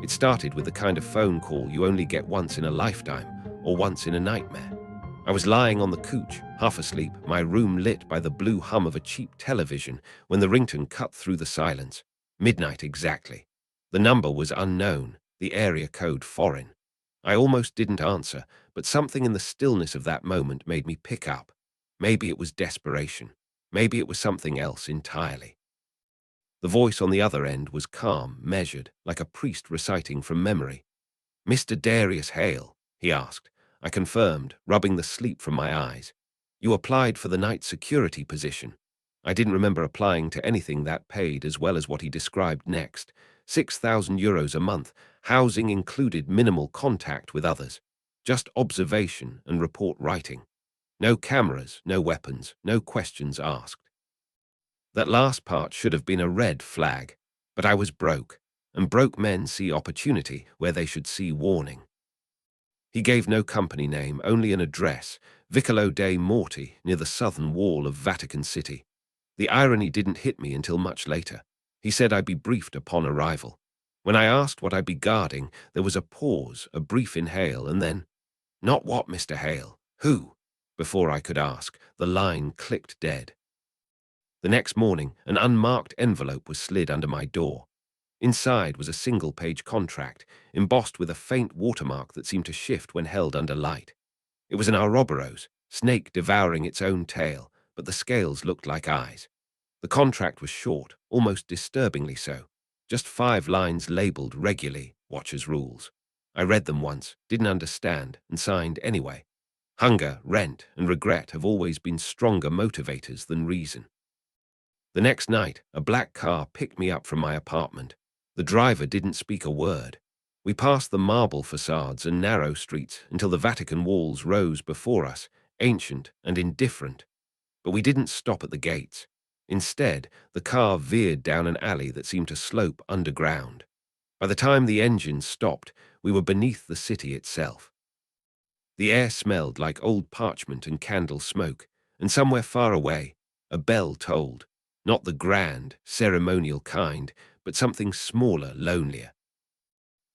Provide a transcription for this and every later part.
It started with the kind of phone call you only get once in a lifetime or once in a nightmare. I was lying on the couch, half asleep, my room lit by the blue hum of a cheap television when the ringtone cut through the silence. Midnight exactly. The number was unknown, the area code foreign. I almost didn't answer, but something in the stillness of that moment made me pick up. Maybe it was desperation. Maybe it was something else entirely. The voice on the other end was calm, measured, like a priest reciting from memory. "Mr. Darius Hale?" he asked. I confirmed, rubbing the sleep from my eyes. "You applied for the night security position." I didn't remember applying to anything that paid as well as what he described next. €6,000 a month, housing included, minimal contact with others. Just observation and report writing. No cameras, no weapons, no questions asked. That last part should have been a red flag, but I was broke, and broke men see opportunity where they should see warning. He gave no company name, only an address, Vicolo dei Morti, near the southern wall of Vatican City. The irony didn't hit me until much later. He said I'd be briefed upon arrival. When I asked what I'd be guarding, there was a pause, a brief inhale, and then, "Not what, Mr. Hale? Who?" Before I could ask, the line clicked dead. The next morning, an unmarked envelope was slid under my door. Inside was a single-page contract, embossed with a faint watermark that seemed to shift when held under light. It was an Ouroboros, snake devouring its own tail, but the scales looked like eyes. The contract was short, almost disturbingly so. Just 5 lines labeled regularly, Watcher's Rules. I read them once, didn't understand, and signed anyway. Hunger, rent, and regret have always been stronger motivators than reason. The next night, a black car picked me up from my apartment. The driver didn't speak a word. We passed the marble facades and narrow streets until the Vatican walls rose before us, ancient and indifferent. But we didn't stop at the gates. Instead, the car veered down an alley that seemed to slope underground. By the time the engine stopped, we were beneath the city itself. The air smelled like old parchment and candle smoke, and somewhere far away, a bell tolled. Not the grand, ceremonial kind, but something smaller, lonelier.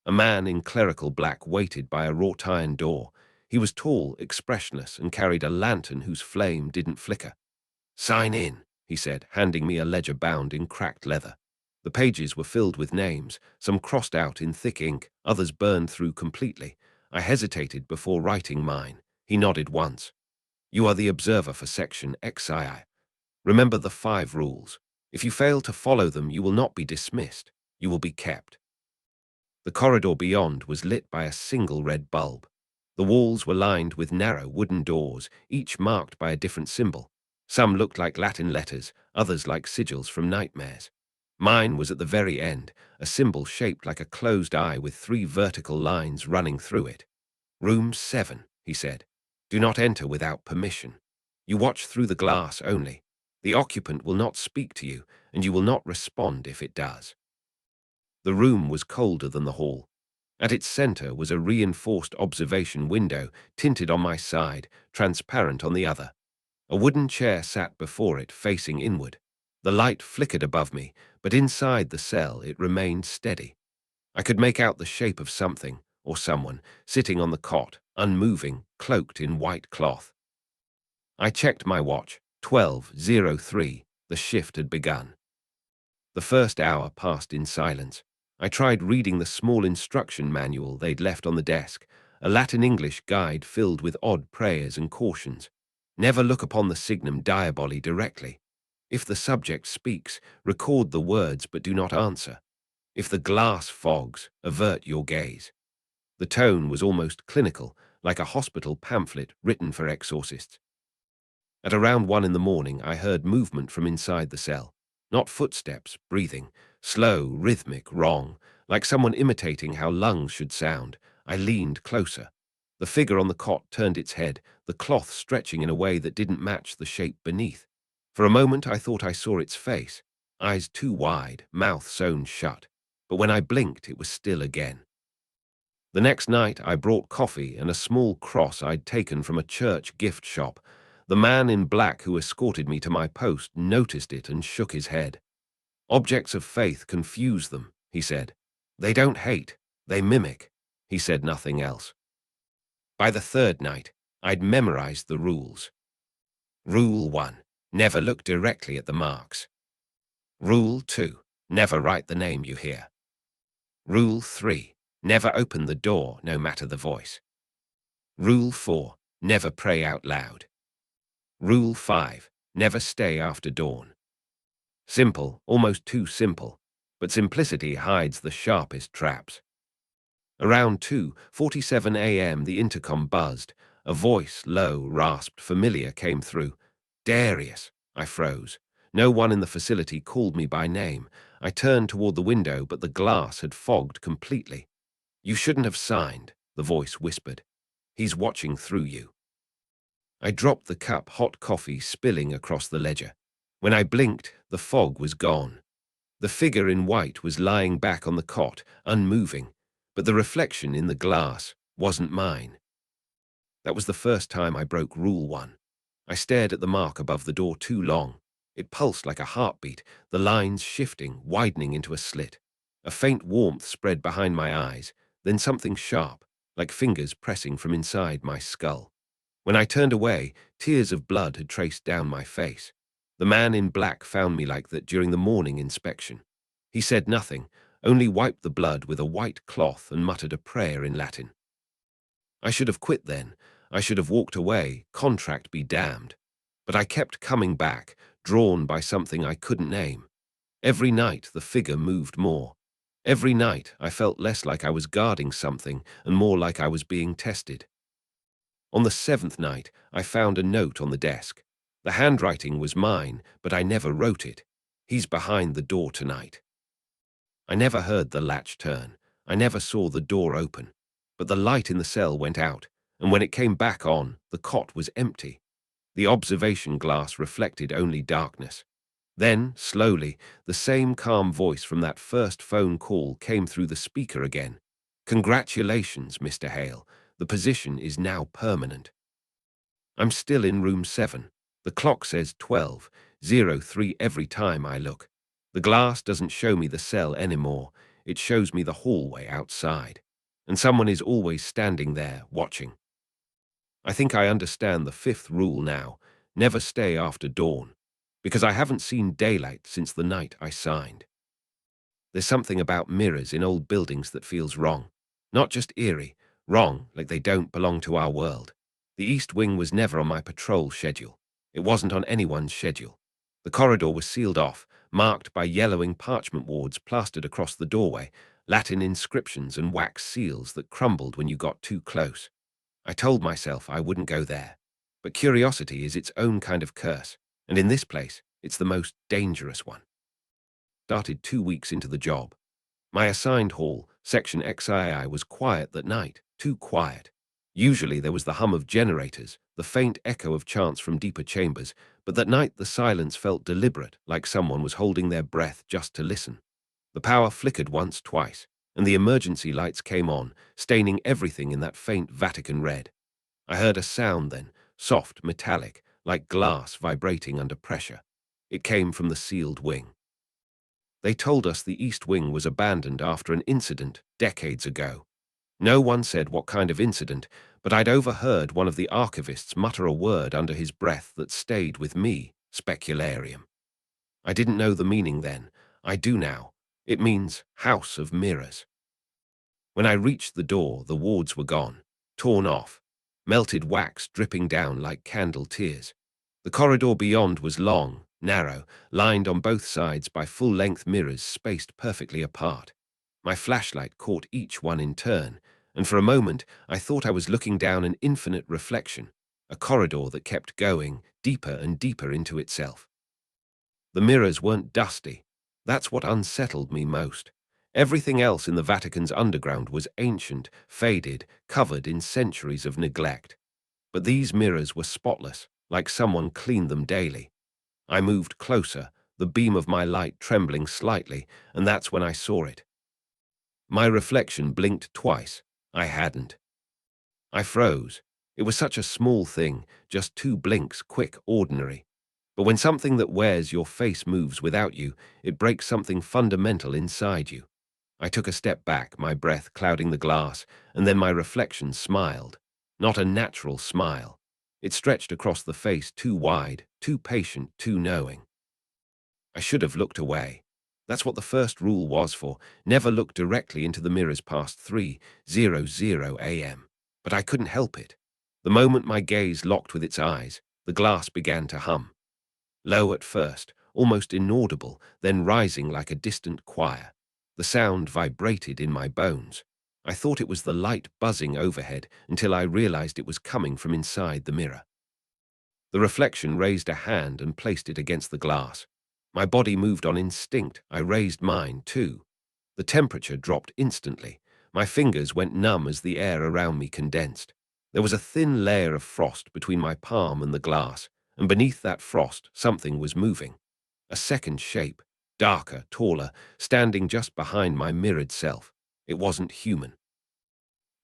A man in clerical black waited by a wrought iron door. He was tall, expressionless, and carried a lantern whose flame didn't flicker. "Sign in," he said, handing me a ledger bound in cracked leather. The pages were filled with names, some crossed out in thick ink, others burned through completely. I hesitated before writing mine. He nodded once. "You are the observer for Section XII. Remember the 5 rules. If you fail to follow them, you will not be dismissed. You will be kept." The corridor beyond was lit by a single red bulb. The walls were lined with narrow wooden doors, each marked by a different symbol. Some looked like Latin letters, others like sigils from nightmares. Mine was at the very end, a symbol shaped like a closed eye with 3 vertical lines running through it. "Room 7, he said. "Do not enter without permission. You watch through the glass only. The occupant will not speak to you, and you will not respond if it does." The room was colder than the hall. At its center was a reinforced observation window, tinted on my side, transparent on the other. A wooden chair sat before it, facing inward. The light flickered above me, but inside the cell it remained steady. I could make out the shape of something, or someone, sitting on the cot, unmoving, cloaked in white cloth. I checked my watch. 12:03. The shift had begun. The first hour passed in silence. I tried reading the small instruction manual they'd left on the desk, a Latin-English guide filled with odd prayers and cautions. Never look upon the signum diaboli directly. If the subject speaks, record the words but do not answer. If the glass fogs, avert your gaze. The tone was almost clinical, like a hospital pamphlet written for exorcists. At around 1 in the morning, I heard movement from inside the cell. Not footsteps, breathing. Slow, rhythmic, wrong, like someone imitating how lungs should sound. I leaned closer. The figure on the cot turned its head, the cloth stretching in a way that didn't match the shape beneath. For a moment I thought I saw its face, eyes too wide, mouth sewn shut. But when I blinked, it was still again. The next night I brought coffee and a small cross I'd taken from a church gift shop. The man in black who escorted me to my post noticed it and shook his head. Objects of faith confuse them, he said. They don't hate, they mimic. He said nothing else. By the third night, I'd memorized the rules. Rule 1, never look directly at the marks. Rule 2, never write the name you hear. Rule 3, never open the door no matter the voice. Rule 4, never pray out loud. Rule 5, never stay after dawn. Simple, almost too simple, but simplicity hides the sharpest traps. Around 2:47 a.m. the intercom buzzed. A voice, low, rasped, familiar, came through. Darius, I froze. No one in the facility called me by name. I turned toward the window, but the glass had fogged completely. You shouldn't have signed, the voice whispered. He's watching through you. I dropped the cup, hot coffee spilling across the ledger. When I blinked, the fog was gone. The figure in white was lying back on the cot, unmoving, but the reflection in the glass wasn't mine. That was the first time I broke Rule 1. I stared at the mark above the door too long. It pulsed like a heartbeat, the lines shifting, widening into a slit. A faint warmth spread behind my eyes, then something sharp, like fingers pressing from inside my skull. When I turned away, tears of blood had traced down my face. The man in black found me like that during the morning inspection. He said nothing, only wiped the blood with a white cloth and muttered a prayer in Latin. I should have quit then. I should have walked away, contract be damned. But I kept coming back, drawn by something I couldn't name. Every night the figure moved more. Every night I felt less like I was guarding something and more like I was being tested. On the 7th night, I found a note on the desk. The handwriting was mine, but I never wrote it. He's behind the door tonight. I never heard the latch turn. I never saw the door open. But the light in the cell went out, and when it came back on, the cot was empty. The observation glass reflected only darkness. Then, slowly, the same calm voice from that first phone call came through the speaker again. Congratulations, Mr. Hale. The position is now permanent. I'm still in room 7. The clock says 12:03 every time I look. The glass doesn't show me the cell anymore. It shows me the hallway outside. And someone is always standing there, watching. I think I understand the 5th rule now. Never stay after dawn. Because I haven't seen daylight since the night I signed. There's something about mirrors in old buildings that feels wrong. Not just eerie, wrong, like they don't belong to our world. The East Wing was never on my patrol schedule. It wasn't on anyone's schedule. The corridor was sealed off, marked by yellowing parchment wards plastered across the doorway, Latin inscriptions and wax seals that crumbled when you got too close. I told myself I wouldn't go there. But curiosity is its own kind of curse, and in this place, it's the most dangerous one. Started 2 weeks into the job. My assigned hall, Section XII, was quiet that night, too quiet. Usually there was the hum of generators, the faint echo of chants from deeper chambers, but that night the silence felt deliberate, like someone was holding their breath just to listen. The power flickered once, twice, and the emergency lights came on, staining everything in that faint Vatican red. I heard a sound then, soft, metallic, like glass vibrating under pressure. It came from the sealed wing. They told us the East Wing was abandoned after an incident decades ago. No one said what kind of incident, but I'd overheard one of the archivists mutter a word under his breath that stayed with me, specularium. I didn't know the meaning then. I do now. It means House of Mirrors. When I reached the door, the wards were gone, torn off, melted wax dripping down like candle tears. The corridor beyond was long, narrow, lined on both sides by full-length mirrors spaced perfectly apart. My flashlight caught each one in turn, and for a moment I thought I was looking down an infinite reflection, a corridor that kept going, deeper and deeper into itself. The mirrors weren't dusty. That's what unsettled me most. Everything else in the Vatican's underground was ancient, faded, covered in centuries of neglect. But these mirrors were spotless, like someone cleaned them daily. I moved closer, the beam of my light trembling slightly, and that's when I saw it. My reflection blinked twice. I hadn't. I froze. It was such a small thing, just 2 blinks, quick, ordinary. But when something that wears your face moves without you, it breaks something fundamental inside you. I took a step back, my breath clouding the glass, and then my reflection smiled. Not a natural smile. It stretched across the face too wide, too patient, too knowing. I should have looked away. That's what the first rule was for. Never look directly into the mirrors past 3:00 a.m. But I couldn't help it. The moment my gaze locked with its eyes, the glass began to hum. Low at first, almost inaudible, then rising like a distant choir. The sound vibrated in my bones. I thought it was the light buzzing overhead until I realized it was coming from inside the mirror. The reflection raised a hand and placed it against the glass. My body moved on instinct. I raised mine, too. The temperature dropped instantly. My fingers went numb as the air around me condensed. There was a thin layer of frost between my palm and the glass, and beneath that frost, something was moving. A second shape, darker, taller, standing just behind my mirrored self. It wasn't human.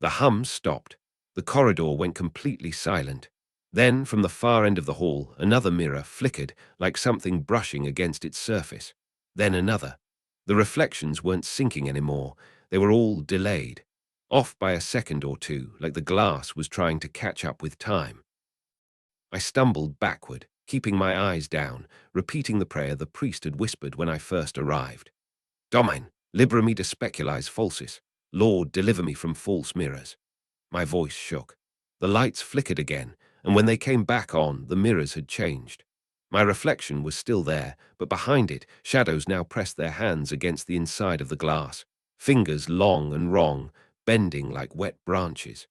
The hum stopped. The corridor went completely silent. Then, from the far end of the hall, another mirror flickered like something brushing against its surface. Then another. The reflections weren't sinking anymore. They were all delayed, off by a second or two, like the glass was trying to catch up with time. I stumbled backward, keeping my eyes down, repeating the prayer the priest had whispered when I first arrived. Domine, libera me de speculis falsis. Lord, deliver me from false mirrors. My voice shook. The lights flickered again, and when they came back on, the mirrors had changed. My reflection was still there, but behind it, shadows now pressed their hands against the inside of the glass, fingers long and wrong, bending like wet branches.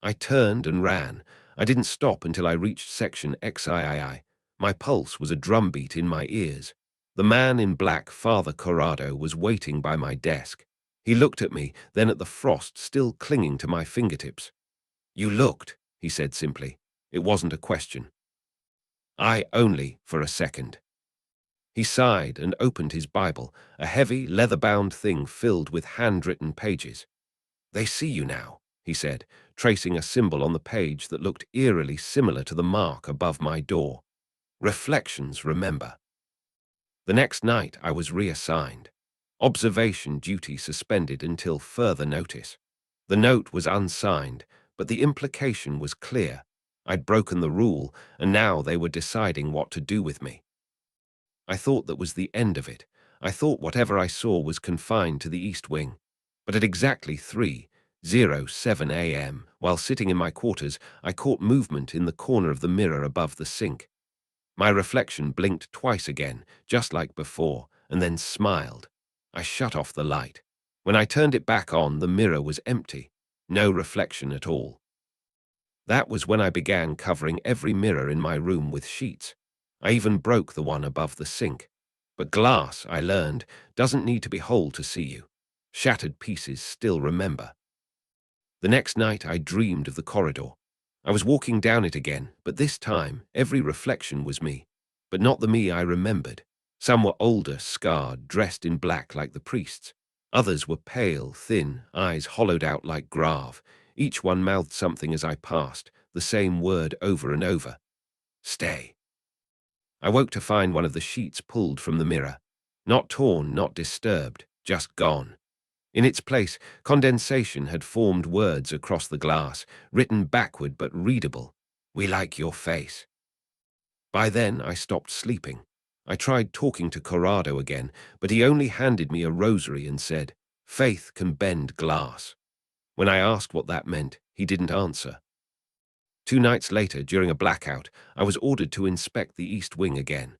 I turned and ran. I didn't stop until I reached section XIII. My pulse was a drumbeat in my ears. The man in black, Father Corrado, was waiting by my desk. He looked at me, then at the frost still clinging to my fingertips. You looked, he said simply. It wasn't a question. I only for a second. He sighed and opened his Bible, a heavy, leather-bound thing filled with handwritten pages. They see you now, he said, tracing a symbol on the page that looked eerily similar to the mark above my door. Reflections, remember. The next night I was reassigned. Observation duty suspended until further notice. The note was unsigned, but the implication was clear. I'd broken the rule, and now they were deciding what to do with me. I thought that was the end of it. I thought whatever I saw was confined to the East Wing. But at exactly 3:07 a.m., while sitting in my quarters, I caught movement in the corner of the mirror above the sink. My reflection blinked twice again, just like before, and then smiled. I shut off the light. When I turned it back on, the mirror was empty. No reflection at all. That was when I began covering every mirror in my room with sheets. I even broke the one above the sink. But glass, I learned, doesn't need to be whole to see you. Shattered pieces still remember. The next night I dreamed of the corridor. I was walking down it again, but this time every reflection was me. But not the me I remembered. Some were older, scarred, dressed in black like the priests. Others were pale, thin, eyes hollowed out like grave. Each one mouthed something as I passed, the same word over and over. Stay. I woke to find one of the sheets pulled from the mirror. Not torn, not disturbed, just gone. In its place, condensation had formed words across the glass, written backward but readable. We like your face. By then, I stopped sleeping. I tried talking to Corrado again, but he only handed me a rosary and said, Faith can bend glass. When I asked what that meant, he didn't answer. 2 nights later, during a blackout, I was ordered to inspect the East Wing again.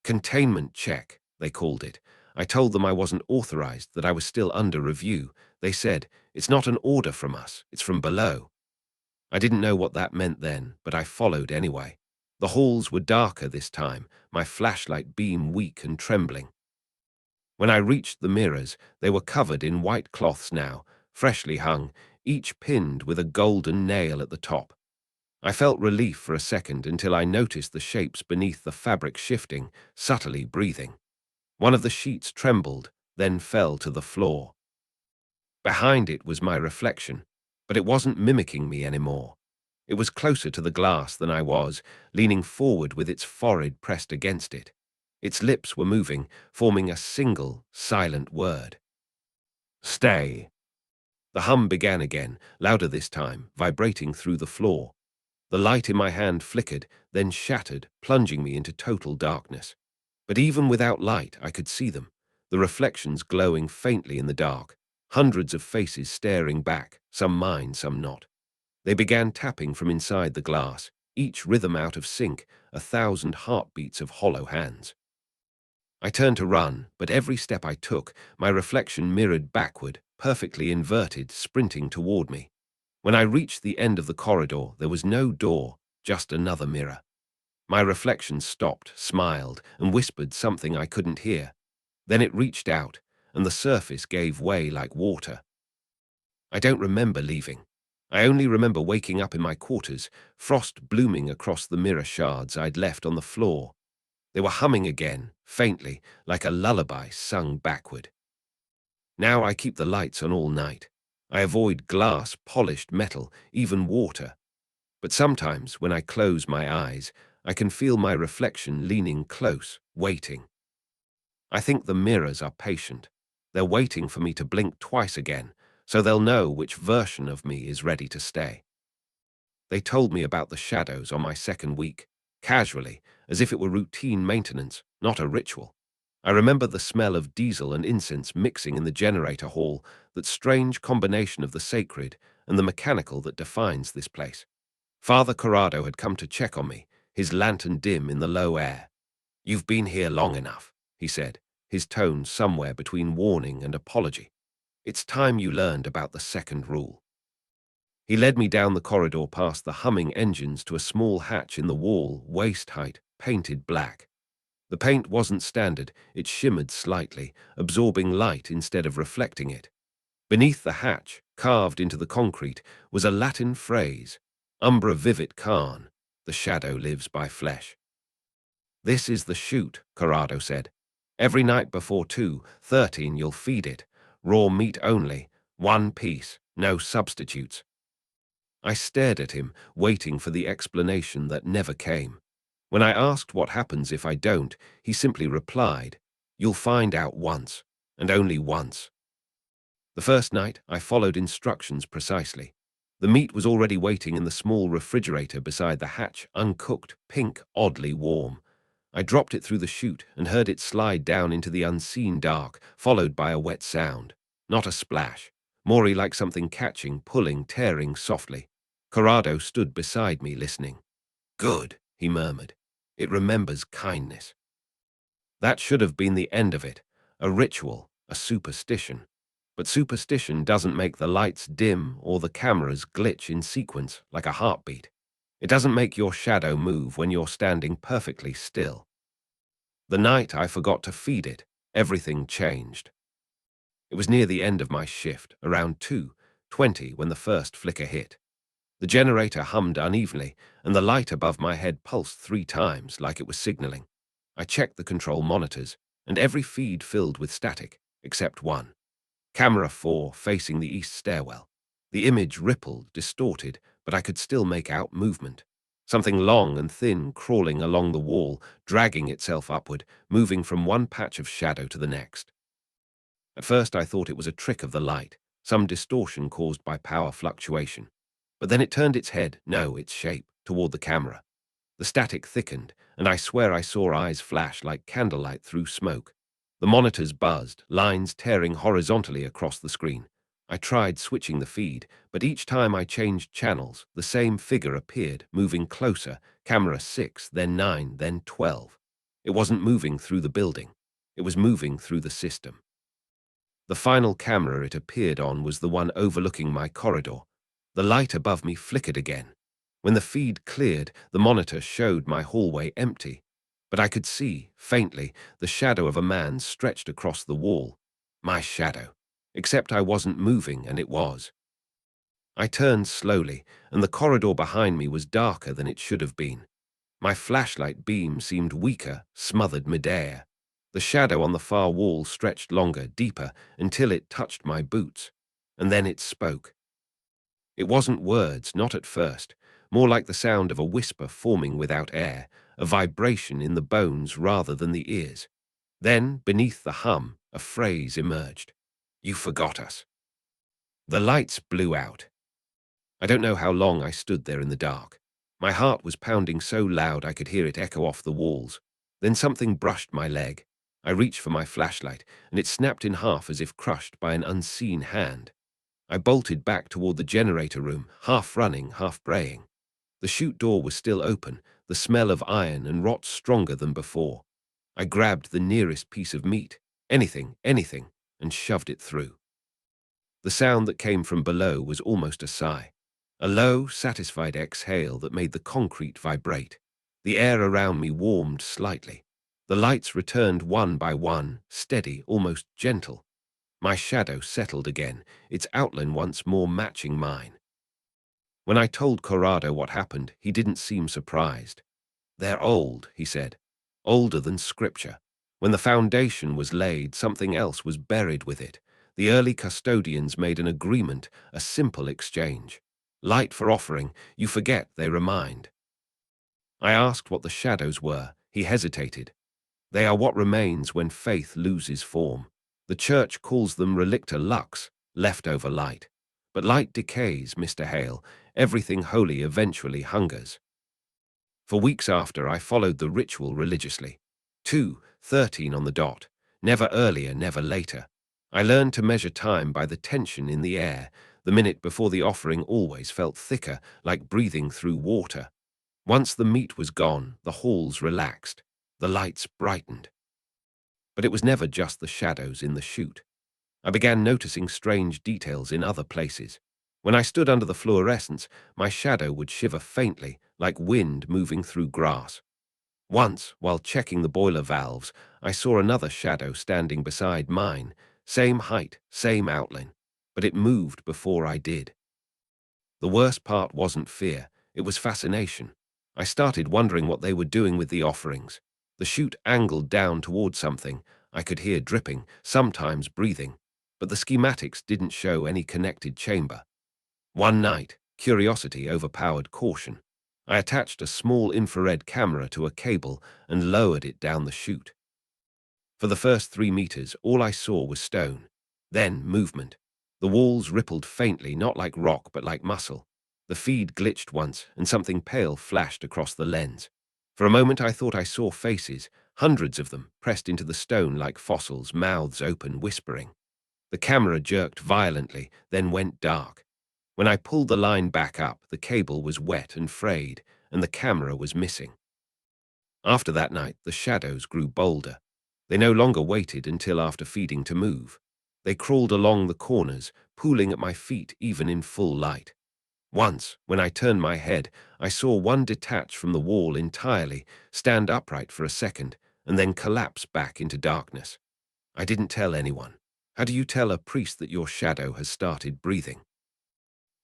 Containment check, they called it. I told them I wasn't authorized, that I was still under review. They said, it's not an order from us, it's from below. I didn't know what that meant then, but I followed anyway. The halls were darker this time, my flashlight beam weak and trembling. When I reached the mirrors, they were covered in white cloths now, freshly hung, each pinned with a golden nail at the top. I felt relief for a second until I noticed the shapes beneath the fabric shifting, subtly breathing. One of the sheets trembled, then fell to the floor. Behind it was my reflection, but it wasn't mimicking me anymore. It was closer to the glass than I was, leaning forward with its forehead pressed against it. Its lips were moving, forming a single, silent word. Stay. The hum began again, louder this time, vibrating through the floor. The light in my hand flickered, then shattered, plunging me into total darkness. But even without light, I could see them, the reflections glowing faintly in the dark, hundreds of faces staring back, some mine, some not. They began tapping from inside the glass, each rhythm out of sync, 1,000 heartbeats of hollow hands. I turned to run, but every step I took, my reflection mirrored backward, perfectly inverted, sprinting toward me. When I reached the end of the corridor, there was no door, just another mirror. My reflection stopped, smiled, and whispered something I couldn't hear. Then it reached out, and the surface gave way like water. I don't remember leaving. I only remember waking up in my quarters, frost blooming across the mirror shards I'd left on the floor. They were humming again, faintly, like a lullaby sung backward. Now I keep the lights on all night. I avoid glass, polished metal, even water. But sometimes, when I close my eyes, I can feel my reflection leaning close, waiting. I think the mirrors are patient. They're waiting for me to blink twice again, so they'll know which version of me is ready to stay. They told me about the shadows on my second week, casually, as if it were routine maintenance, not a ritual. I remember the smell of diesel and incense mixing in the generator hall, that strange combination of the sacred and the mechanical that defines this place. Father Corrado had come to check on me, his lantern dim in the low air. "You've been here long enough," he said, his tone somewhere between warning and apology. "It's time you learned about the second rule." He led me down the corridor past the humming engines to a small hatch in the wall, waist height, painted black. The paint wasn't standard, it shimmered slightly, absorbing light instead of reflecting it. Beneath the hatch, carved into the concrete, was a Latin phrase, Umbra vivit carne, the shadow lives by flesh. "This is the chute," Corrado said. "Every night before 2:13 you'll feed it. Raw meat only, one piece, no substitutes." I stared at him, waiting for the explanation that never came. When I asked what happens if I don't, he simply replied, "You'll find out once, and only once." The first night, I followed instructions precisely. The meat was already waiting in the small refrigerator beside the hatch, uncooked, pink, oddly warm. I dropped it through the chute and heard it slide down into the unseen dark, followed by a wet sound. Not a splash. More like something catching, pulling, tearing softly. Corrado stood beside me, listening. "Good," he murmured. "It remembers kindness." That should have been the end of it. A ritual, a superstition. But superstition doesn't make the lights dim or the cameras glitch in sequence like a heartbeat. It doesn't make your shadow move when you're standing perfectly still. The night I forgot to feed it, everything changed. It was near the end of my shift, around 2:20 when the first flicker hit. The generator hummed unevenly, and the light above my head pulsed 3 times like it was signaling. I checked the control monitors, and every feed filled with static, except one. Camera 4 facing the east stairwell. The image rippled, distorted, but I could still make out movement. Something long and thin crawling along the wall, dragging itself upward, moving from one patch of shadow to the next. At first I thought it was a trick of the light, some distortion caused by power fluctuation. But then it turned its head, no, its shape, toward the camera. The static thickened, and I swear I saw eyes flash like candlelight through smoke. The monitors buzzed, lines tearing horizontally across the screen. I tried switching the feed, but each time I changed channels, the same figure appeared, moving closer, camera 6, then 9, then 12. It wasn't moving through the building. It was moving through the system. The final camera it appeared on was the one overlooking my corridor. The light above me flickered again. When the feed cleared, the monitor showed my hallway empty. But I could see, faintly, the shadow of a man stretched across the wall. My shadow. Except I wasn't moving, and it was. I turned slowly, and the corridor behind me was darker than it should have been. My flashlight beam seemed weaker, smothered midair. The shadow on the far wall stretched longer, deeper, until it touched my boots. And then it spoke. It wasn't words, not at first, more like the sound of a whisper forming without air, a vibration in the bones rather than the ears. Then, beneath the hum, a phrase emerged. You forgot us. The lights blew out. I don't know how long I stood there in the dark. My heart was pounding so loud I could hear it echo off the walls. Then something brushed my leg. I reached for my flashlight, and it snapped in half as if crushed by an unseen hand. I bolted back toward the generator room, half running, half praying. The chute door was still open, the smell of iron and rot stronger than before. I grabbed the nearest piece of meat, anything, and shoved it through. The sound that came from below was almost a sigh, a low, satisfied exhale that made the concrete vibrate. The air around me warmed slightly. The lights returned one by one, steady, almost gentle. My shadow settled again, its outline once more matching mine. When I told Corrado what happened, he didn't seem surprised. "They're old," he said. "Older than scripture. When the foundation was laid, something else was buried with it. The early custodians made an agreement, a simple exchange. Light for offering, you forget, they remind." I asked what the shadows were. He hesitated. "They are what remains when faith loses form. The church calls them relicta lux, leftover light. But light decays, Mr. Hale. Everything holy eventually hungers." For weeks after, I followed the ritual religiously. 2:13 on the dot. Never earlier, never later. I learned to measure time by the tension in the air. The minute before the offering always felt thicker, like breathing through water. Once the meat was gone, the halls relaxed. The lights brightened. But it was never just the shadows in the chute. I began noticing strange details in other places. When I stood under the fluorescence, my shadow would shiver faintly, like wind moving through grass. Once, while checking the boiler valves, I saw another shadow standing beside mine, same height, same outline, but it moved before I did. The worst part wasn't fear, it was fascination. I started wondering what they were doing with the offerings. The chute angled down toward something. I could hear dripping, sometimes breathing, but the schematics didn't show any connected chamber. One night, curiosity overpowered caution. I attached a small infrared camera to a cable and lowered it down the chute. For the first 3 meters, all I saw was stone. Then movement. The walls rippled faintly, not like rock, but like muscle. The feed glitched once, and something pale flashed across the lens. For a moment I thought I saw faces, hundreds of them, pressed into the stone like fossils, mouths open, whispering. The camera jerked violently, then went dark. When I pulled the line back up, the cable was wet and frayed, and the camera was missing. After that night, the shadows grew bolder. They no longer waited until after feeding to move. They crawled along the corners, pooling at my feet even in full light. Once, when I turned my head, I saw one detach from the wall entirely, stand upright for a second, and then collapse back into darkness. I didn't tell anyone. How do you tell a priest that your shadow has started breathing?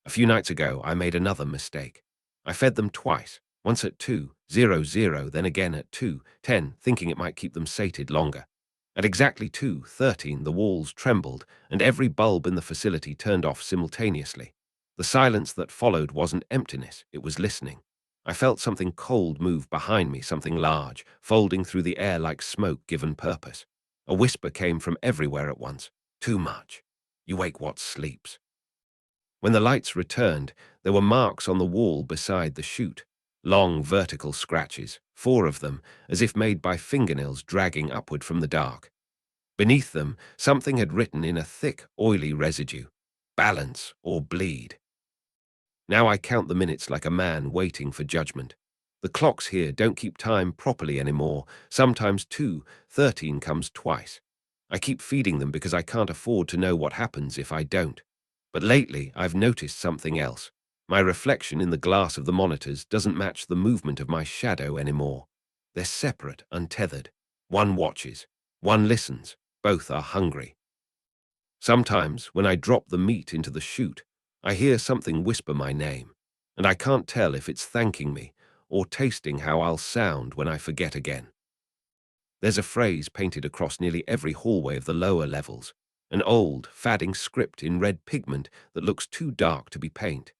A few nights ago, I made another mistake. I fed them twice, once at 2:00, then again at 2:10, thinking it might keep them sated longer. At exactly 2:13, the walls trembled, and every bulb in the facility turned off simultaneously. The silence that followed wasn't emptiness, it was listening. I felt something cold move behind me, something large, folding through the air like smoke given purpose. A whisper came from everywhere at once. "Too much. You wake what sleeps." When the lights returned, there were marks on the wall beside the chute. Long vertical scratches, 4 of them, as if made by fingernails dragging upward from the dark. Beneath them, something had written in a thick, oily residue, "Balance or bleed." Now I count the minutes like a man waiting for judgment. The clocks here don't keep time properly anymore. Sometimes 2:13 comes twice. I keep feeding them because I can't afford to know what happens if I don't. But lately, I've noticed something else. My reflection in the glass of the monitors doesn't match the movement of my shadow anymore. They're separate, untethered. One watches, one listens, both are hungry. Sometimes, when I drop the meat into the chute, I hear something whisper my name, and I can't tell if it's thanking me or tasting how I'll sound when I forget again. There's a phrase painted across nearly every hallway of the lower levels, an old, fadding script in red pigment that looks too dark to be paint.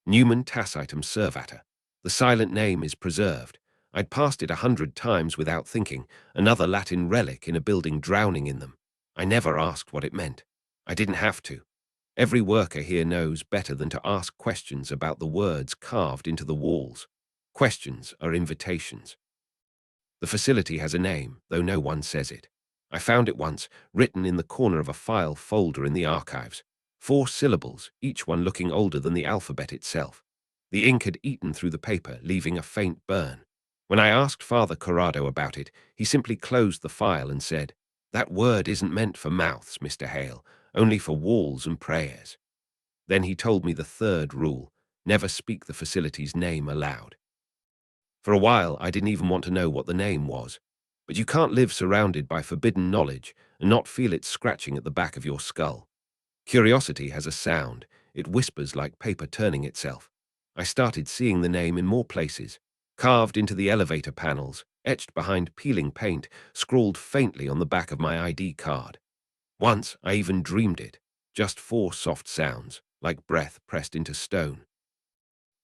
Numen tacitum servata. The silent name is preserved. I'd passed it 100 times without thinking, another Latin relic in a building drowning in them. I never asked what it meant. I didn't have to. Every worker here knows better than to ask questions about the words carved into the walls. Questions are invitations. The facility has a name, though no one says it. I found it once, written in the corner of a file folder in the archives. 4 syllables, each one looking older than the alphabet itself. The ink had eaten through the paper, leaving a faint burn. When I asked Father Corrado about it, he simply closed the file and said, "That word isn't meant for mouths, Mr. Hale, only for walls and prayers." Then he told me the 3rd rule: never speak the facility's name aloud. For a while, I didn't even want to know what the name was. But you can't live surrounded by forbidden knowledge and not feel it scratching at the back of your skull. Curiosity has a sound. It whispers like paper turning itself. I started seeing the name in more places, carved into the elevator panels, etched behind peeling paint, scrawled faintly on the back of my ID card. Once, I even dreamed it, just 4 soft sounds, like breath pressed into stone.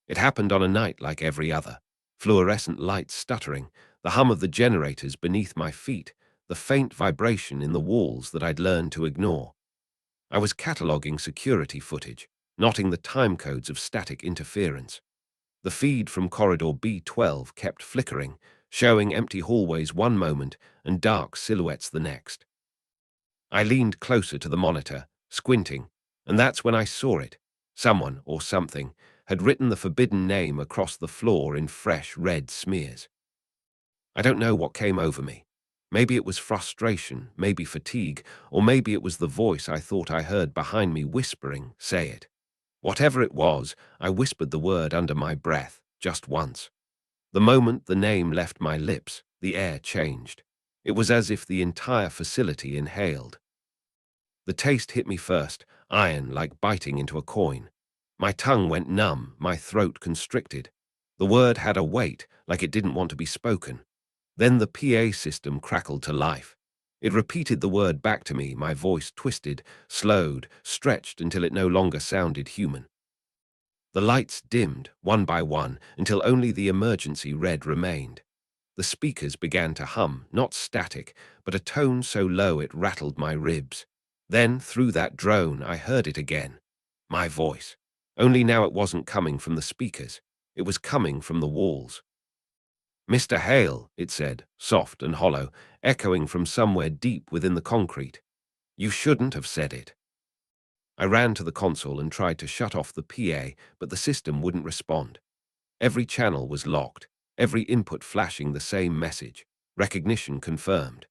It happened on a night like every other. Fluorescent lights stuttering, the hum of the generators beneath my feet, the faint vibration in the walls that I'd learned to ignore. I was cataloguing security footage, knotting the time codes of static interference. The feed from corridor B12 kept flickering, showing empty hallways one moment and dark silhouettes the next. I leaned closer to the monitor, squinting, and that's when I saw it. Someone, or something, had written the forbidden name across the floor in fresh red smears. I don't know what came over me. Maybe it was frustration, maybe fatigue, or maybe it was the voice I thought I heard behind me whispering, "Say it." Whatever it was, I whispered the word under my breath, just once. The moment the name left my lips, the air changed. It was as if the entire facility inhaled. The taste hit me first, iron like biting into a coin. My tongue went numb, my throat constricted. The word had a weight, like it didn't want to be spoken. Then the PA system crackled to life. It repeated the word back to me, my voice twisted, slowed, stretched until it no longer sounded human. The lights dimmed, one by one, until only the emergency red remained. The speakers began to hum, not static, but a tone so low it rattled my ribs. Then, through that drone, I heard it again. My voice. Only now it wasn't coming from the speakers. It was coming from the walls. "Mr. Hale," it said, soft and hollow, echoing from somewhere deep within the concrete. "You shouldn't have said it." I ran to the console and tried to shut off the PA, but the system wouldn't respond. Every channel was locked, every input flashing the same message. Recognition confirmed.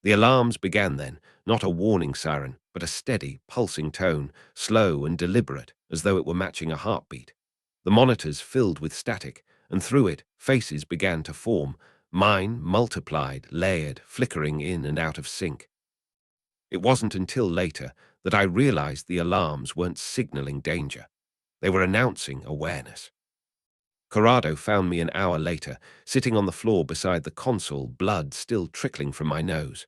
The alarms began then, not a warning siren, but a steady, pulsing tone, slow and deliberate, as though it were matching a heartbeat. The monitors filled with static, and through it, faces began to form, mine multiplied, layered, flickering in and out of sync. It wasn't until later that I realized the alarms weren't signaling danger. They were announcing awareness. Corrado found me an hour later, sitting on the floor beside the console, blood still trickling from my nose.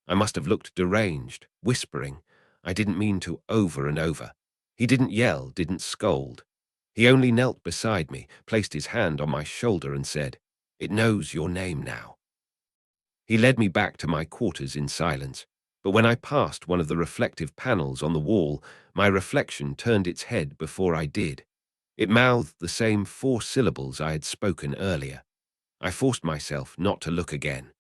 I must have looked deranged, whispering. I didn't mean to, over and over. He didn't yell, didn't scold. He only knelt beside me, placed his hand on my shoulder and said, "It knows your name now." He led me back to my quarters in silence, but when I passed one of the reflective panels on the wall, my reflection turned its head before I did. It mouthed the same 4 syllables I had spoken earlier. I forced myself not to look again.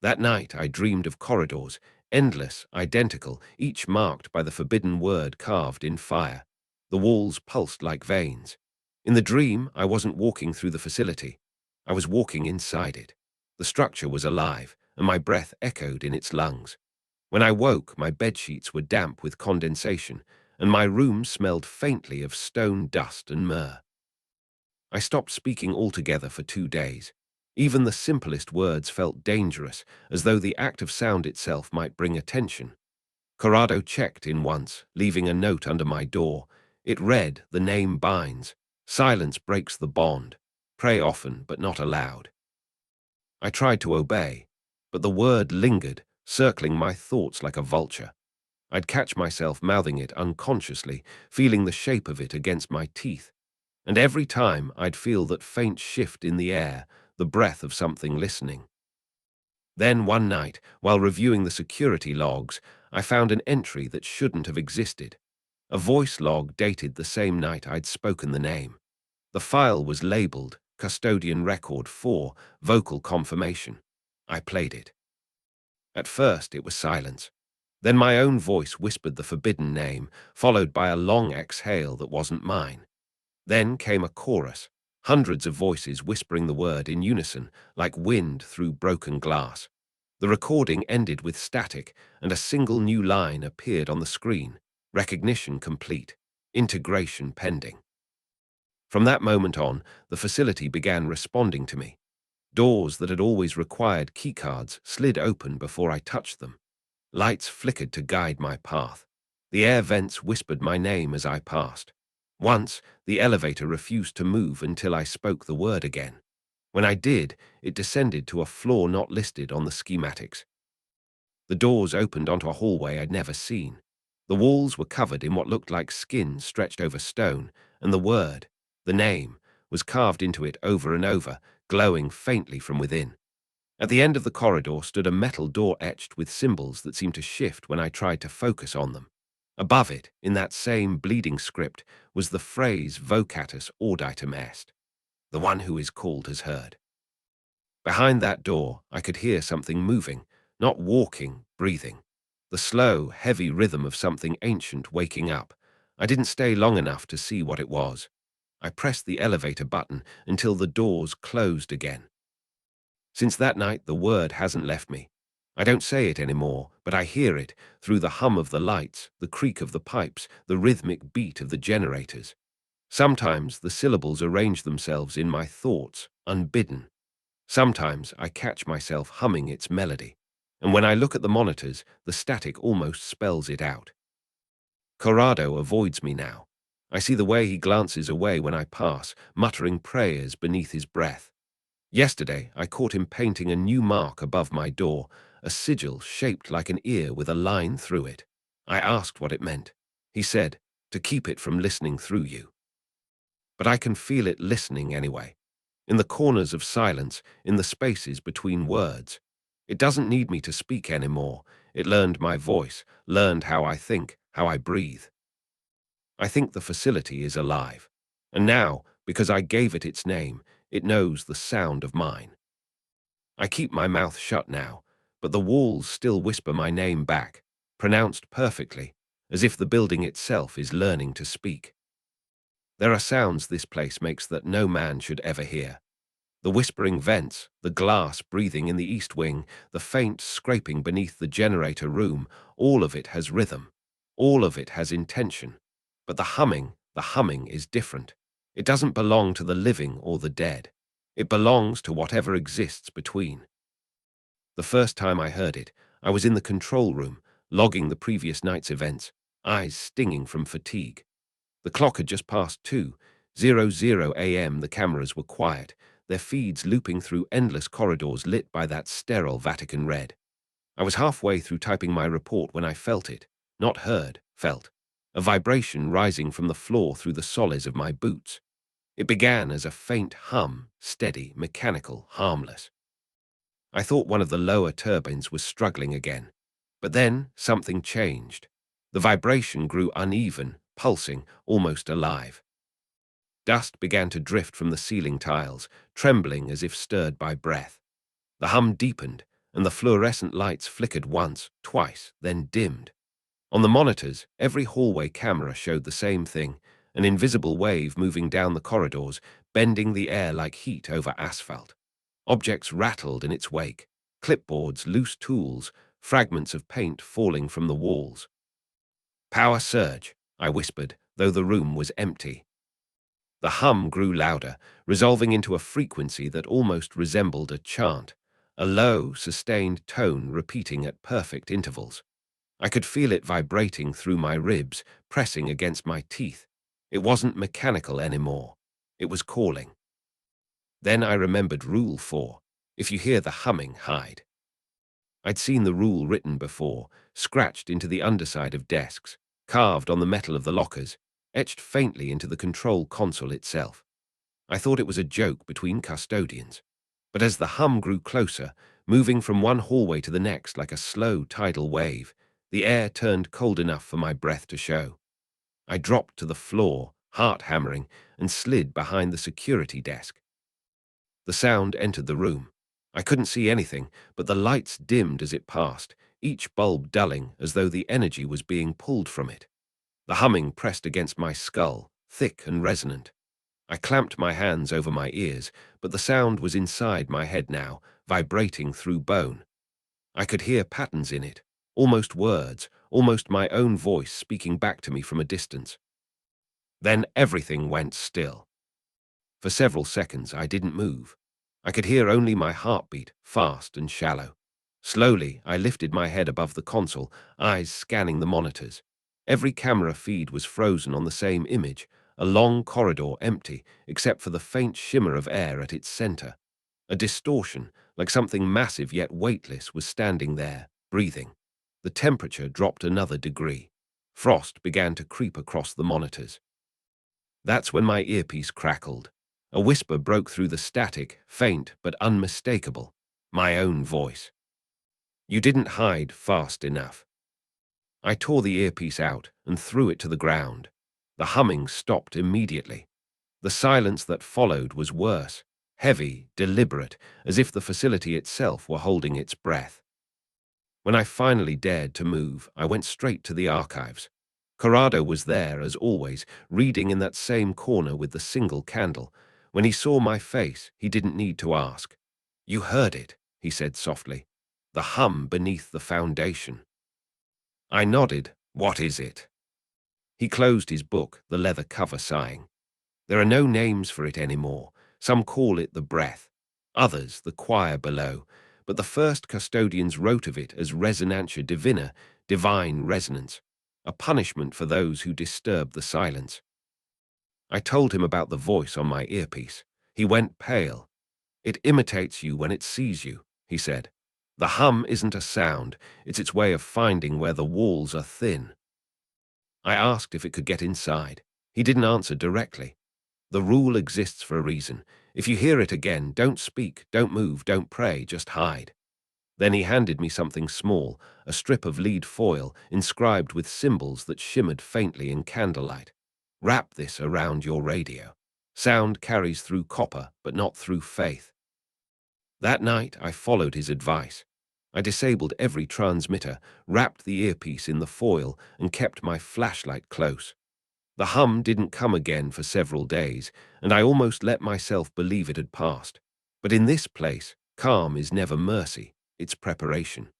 That night I dreamed of corridors, endless, identical, each marked by the forbidden word carved in fire. The walls pulsed like veins. In the dream, I wasn't walking through the facility. I was walking inside it. The structure was alive, and my breath echoed in its lungs. When I woke, my bedsheets were damp with condensation, and my room smelled faintly of stone dust and myrrh. I stopped speaking altogether for 2 days. Even the simplest words felt dangerous, as though the act of sound itself might bring attention. Corrado checked in once, leaving a note under my door. It read, "The name binds. Silence breaks the bond. Pray often, but not aloud." I tried to obey, but the word lingered, circling my thoughts like a vulture. I'd catch myself mouthing it unconsciously, feeling the shape of it against my teeth. And every time I'd feel that faint shift in the air, the breath of something listening. Then one night, while reviewing the security logs, I found an entry that shouldn't have existed. A voice log dated the same night I'd spoken the name. The file was labeled Custodian Record 4, Vocal Confirmation. I played it. At first, it was silence. Then my own voice whispered the forbidden name, followed by a long exhale that wasn't mine. Then came a chorus, hundreds of voices whispering the word in unison, like wind through broken glass. The recording ended with static, and a single new line appeared on the screen. Recognition complete. Integration pending. From that moment on, the facility began responding to me. Doors that had always required keycards slid open before I touched them. Lights flickered to guide my path. The air vents whispered my name as I passed. Once, the elevator refused to move until I spoke the word again. When I did, it descended to a floor not listed on the schematics. The doors opened onto a hallway I'd never seen. The walls were covered in what looked like skin stretched over stone, and the word, the name, was carved into it over and over, glowing faintly from within. At the end of the corridor stood a metal door etched with symbols that seemed to shift when I tried to focus on them. Above it, in that same bleeding script, was the phrase vocatus auditum est. The one who is called has heard. Behind that door, I could hear something moving, not walking, breathing. The slow, heavy rhythm of something ancient waking up. I didn't stay long enough to see what it was. I pressed the elevator button until the doors closed again. Since that night, the word hasn't left me. I don't say it anymore, but I hear it through the hum of the lights, the creak of the pipes, the rhythmic beat of the generators. Sometimes the syllables arrange themselves in my thoughts, unbidden. Sometimes I catch myself humming its melody, and when I look at the monitors, the static almost spells it out. Corrado avoids me now. I see the way he glances away when I pass, muttering prayers beneath his breath. Yesterday, I caught him painting a new mark above my door, a sigil shaped like an ear with a line through it. I asked what it meant. He said, to keep it from listening through you. But I can feel it listening anyway. In the corners of silence, in the spaces between words. It doesn't need me to speak anymore. It learned my voice, learned how I think, how I breathe. I think the facility is alive. And now, because I gave it its name, it knows the sound of mine. I keep my mouth shut now, but the walls still whisper my name back, pronounced perfectly, as if the building itself is learning to speak. There are sounds this place makes that no man should ever hear. The whispering vents, the glass breathing in the east wing, the faint scraping beneath the generator room, all of it has rhythm. All of it has intention. But the humming is different. It doesn't belong to the living or the dead. It belongs to whatever exists between. The first time I heard it, I was in the control room, logging the previous night's events, eyes stinging from fatigue. The clock had just passed 2:00 a.m. The cameras were quiet, their feeds looping through endless corridors lit by that sterile Vatican red. I was halfway through typing my report when I felt it, not heard, felt. A vibration rising from the floor through the soles of my boots. It began as a faint hum, steady, mechanical, harmless. I thought one of the lower turbines was struggling again. But then something changed. The vibration grew uneven, pulsing, almost alive. Dust began to drift from the ceiling tiles, trembling as if stirred by breath. The hum deepened, and the fluorescent lights flickered once, twice, then dimmed. On the monitors, every hallway camera showed the same thing, an invisible wave moving down the corridors, bending the air like heat over asphalt. Objects rattled in its wake, clipboards, loose tools, fragments of paint falling from the walls. "Power surge," I whispered, though the room was empty. The hum grew louder, resolving into a frequency that almost resembled a chant, a low, sustained tone repeating at perfect intervals. I could feel it vibrating through my ribs, pressing against my teeth. It wasn't mechanical anymore. It was calling. Then I remembered Rule 4. If you hear the humming, hide. I'd seen the rule written before, scratched into the underside of desks, carved on the metal of the lockers, etched faintly into the control console itself. I thought it was a joke between custodians. But as the hum grew closer, moving from one hallway to the next like a slow tidal wave, The air turned cold enough for my breath to show. I dropped to the floor, heart hammering, and slid behind the security desk. The sound entered the room. I couldn't see anything, but the lights dimmed as it passed, each bulb dulling as though the energy was being pulled from it. The humming pressed against my skull, thick and resonant. I clamped my hands over my ears, but the sound was inside my head now, vibrating through bone. I could hear patterns in it, almost words, almost my own voice speaking back to me from a distance. Then everything went still. For several seconds, I didn't move. I could hear only my heartbeat, fast and shallow. Slowly, I lifted my head above the console, eyes scanning the monitors. Every camera feed was frozen on the same image, a long corridor empty, except for the faint shimmer of air at its center. A distortion, like something massive yet weightless, was standing there, breathing. The temperature dropped another degree. Frost began to creep across the monitors. That's when my earpiece crackled. A whisper broke through the static, faint but unmistakable. My own voice. You didn't hide fast enough. I tore the earpiece out and threw it to the ground. The humming stopped immediately. The silence that followed was worse, heavy, deliberate, as if the facility itself were holding its breath. When I finally dared to move, I went straight to the archives. Corrado was there, as always, reading in that same corner with the single candle. When he saw my face, he didn't need to ask. "You heard it," he said softly. "The hum beneath the foundation." I nodded. "What is it?" He closed his book, the leather cover sighing. "There are no names for it anymore. Some call it the breath, others the choir below, but the first custodians wrote of it as resonantia divina, divine resonance, a punishment for those who disturb the silence." I told him about the voice on my earpiece. He went pale. "It imitates you when it sees you," he said. "The hum isn't a sound, it's its way of finding where the walls are thin." I asked if it could get inside. He didn't answer directly. "The rule exists for a reason. If you hear it again, don't speak, don't move, don't pray, just hide." Then he handed me something small, a strip of lead foil inscribed with symbols that shimmered faintly in candlelight. "Wrap this around your radio. Sound carries through copper, but not through faith." That night, I followed his advice. I disabled every transmitter, wrapped the earpiece in the foil, and kept my flashlight close. The hum didn't come again for several days, and I almost let myself believe it had passed. But in this place, calm is never mercy, it's preparation.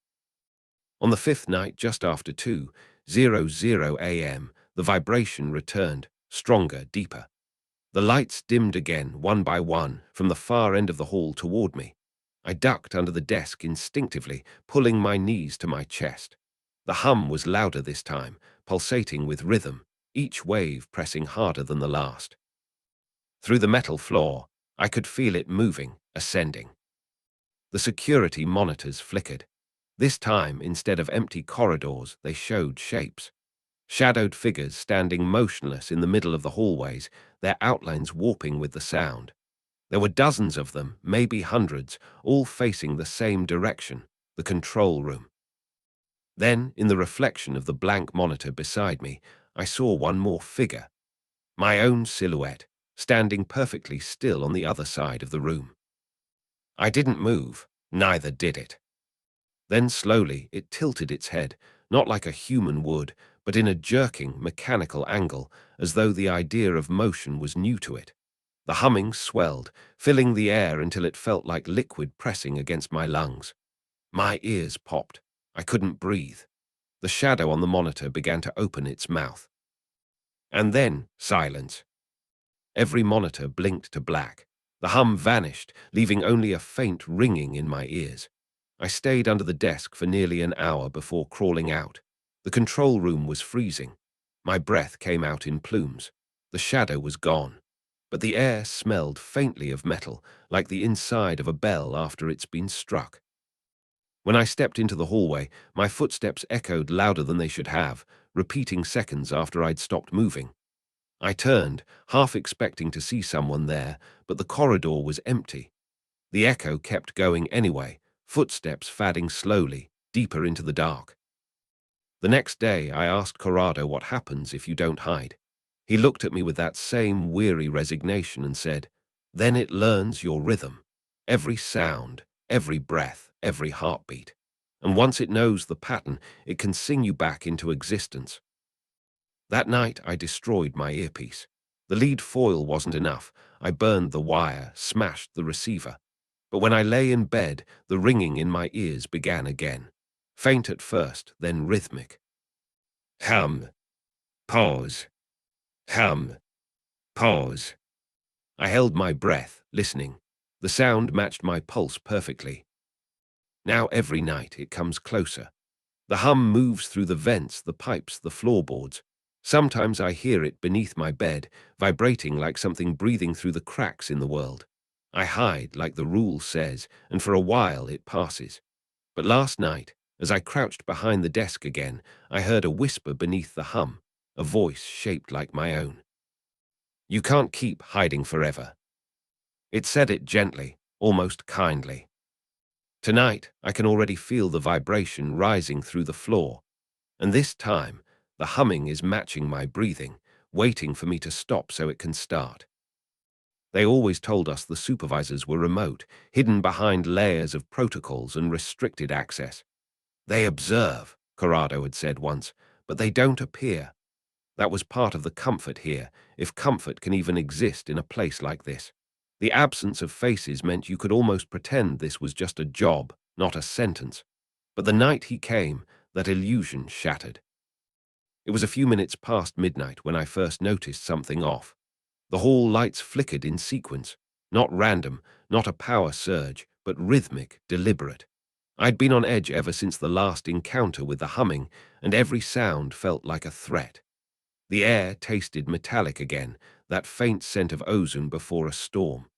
On the fifth night, just after 2:00 a.m., the vibration returned, stronger, deeper. The lights dimmed again, one by one, from the far end of the hall toward me. I ducked under the desk instinctively, pulling my knees to my chest. The hum was louder this time, pulsating with rhythm, each wave pressing harder than the last. Through the metal floor, I could feel it moving, ascending. The security monitors flickered. This time, instead of empty corridors, they showed shapes. Shadowed figures standing motionless in the middle of the hallways, their outlines warping with the sound. There were dozens of them, maybe hundreds, all facing the same direction, the control room. Then, in the reflection of the blank monitor beside me, I saw one more figure. My own silhouette, standing perfectly still on the other side of the room. I didn't move, neither did it. Then slowly it tilted its head, not like a human would, but in a jerking, mechanical angle, as though the idea of motion was new to it. The humming swelled, filling the air until it felt like liquid pressing against my lungs. My ears popped. I couldn't breathe. The shadow on the monitor began to open its mouth. And then silence. Every monitor blinked to black. The hum vanished, leaving only a faint ringing in my ears. I stayed under the desk for nearly an hour before crawling out. The control room was freezing. My breath came out in plumes. The shadow was gone, but the air smelled faintly of metal, like the inside of a bell after it's been struck. When I stepped into the hallway, my footsteps echoed louder than they should have, repeating seconds after I'd stopped moving. I turned, half expecting to see someone there, but the corridor was empty. The echo kept going anyway, footsteps fading slowly, deeper into the dark. The next day, I asked Corrado what happens if you don't hide. He looked at me with that same weary resignation and said, "Then it learns your rhythm. Every sound, every breath, every heartbeat. And once it knows the pattern, it can sing you back into existence." That night, I destroyed my earpiece. The lead foil wasn't enough. I burned the wire, smashed the receiver. But when I lay in bed, the ringing in my ears began again. Faint at first, then rhythmic. Hum, pause, hum, pause. I held my breath, listening. The sound matched my pulse perfectly. Now every night it comes closer. The hum moves through the vents, the pipes, the floorboards. Sometimes I hear it beneath my bed, vibrating like something breathing through the cracks in the world. I hide like the rule says, and for a while it passes. But last night, as I crouched behind the desk again, I heard a whisper beneath the hum, a voice shaped like my own. "You can't keep hiding forever." It said it gently, almost kindly. Tonight, I can already feel the vibration rising through the floor, and this time, the humming is matching my breathing, waiting for me to stop so it can start. They always told us the supervisors were remote, hidden behind layers of protocols and restricted access. "They observe," Corrado had said once, "but they don't appear." That was part of the comfort here, if comfort can even exist in a place like this. The absence of faces meant you could almost pretend this was just a job, not a sentence. But the night he came, that illusion shattered. It was a few minutes past midnight when I first noticed something off. The hall lights flickered in sequence, not random, not a power surge, but rhythmic, deliberate. I'd been on edge ever since the last encounter with the humming, and every sound felt like a threat. The air tasted metallic again, that faint scent of ozone before a storm.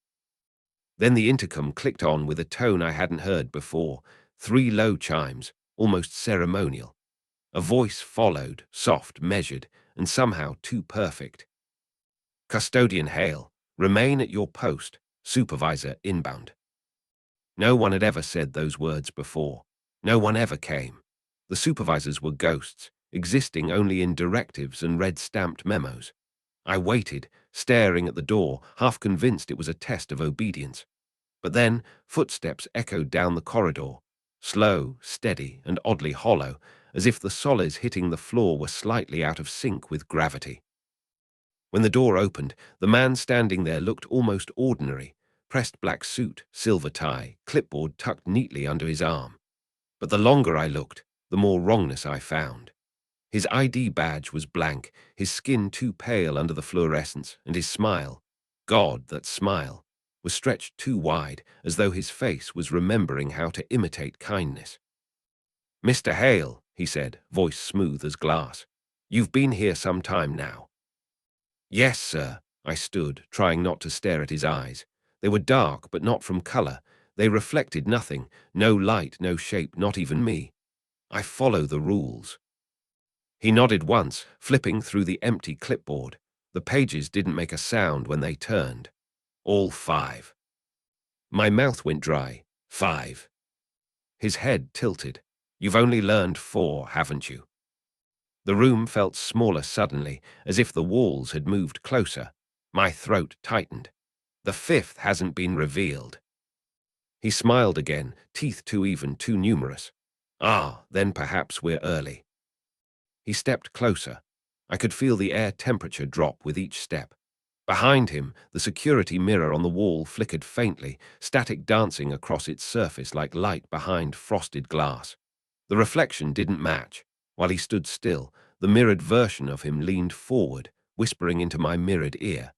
Then the intercom clicked on with a tone I hadn't heard before, 3 low chimes, almost ceremonial. A voice followed, soft, measured, and somehow too perfect. "Custodian Hale, remain at your post, supervisor inbound." No one had ever said those words before. No one ever came. The supervisors were ghosts, existing only in directives and red-stamped memos. I waited, staring at the door, half convinced it was a test of obedience. But then footsteps echoed down the corridor, slow, steady, and oddly hollow, as if the solids hitting the floor were slightly out of sync with gravity. When the door opened, the man standing there looked almost ordinary, pressed black suit, silver tie, clipboard tucked neatly under his arm. But the longer I looked, the more wrongness I found. His ID badge was blank, his skin too pale under the fluorescence, and his smile, God, that smile, was stretched too wide, as though his face was remembering how to imitate kindness. "Mr. Hale," he said, voice smooth as glass, "you've been here some time now." "Yes, sir." I stood, trying not to stare at his eyes. They were dark, but not from color. They reflected nothing, no light, no shape, not even me. "I follow the rules." He nodded once, flipping through the empty clipboard. The pages didn't make a sound when they turned. "All 5. My mouth went dry. 5. His head tilted. "You've only learned 4, haven't you?" The room felt smaller suddenly, as if the walls had moved closer. My throat tightened. "The 5th hasn't been revealed." He smiled again, teeth too even, too numerous. "Ah, then perhaps we're early." He stepped closer. I could feel the air temperature drop with each step. Behind him, the security mirror on the wall flickered faintly, static dancing across its surface like light behind frosted glass. The reflection didn't match. While he stood still, the mirrored version of him leaned forward, whispering into my mirrored ear.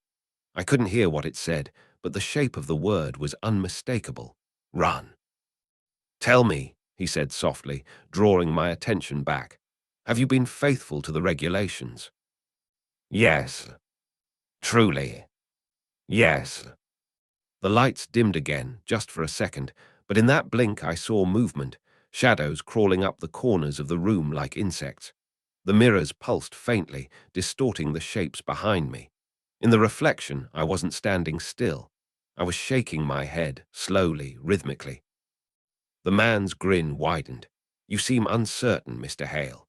I couldn't hear what it said, but the shape of the word was unmistakable. "Run." "Tell me," he said softly, drawing my attention back. "Have you been faithful to the regulations?" "Yes. Truly. Yes." The lights dimmed again, just for a second, but in that blink I saw movement, shadows crawling up the corners of the room like insects. The mirrors pulsed faintly, distorting the shapes behind me. In the reflection, I wasn't standing still. I was shaking my head, slowly, rhythmically. The man's grin widened. "You seem uncertain, Mr. Hale."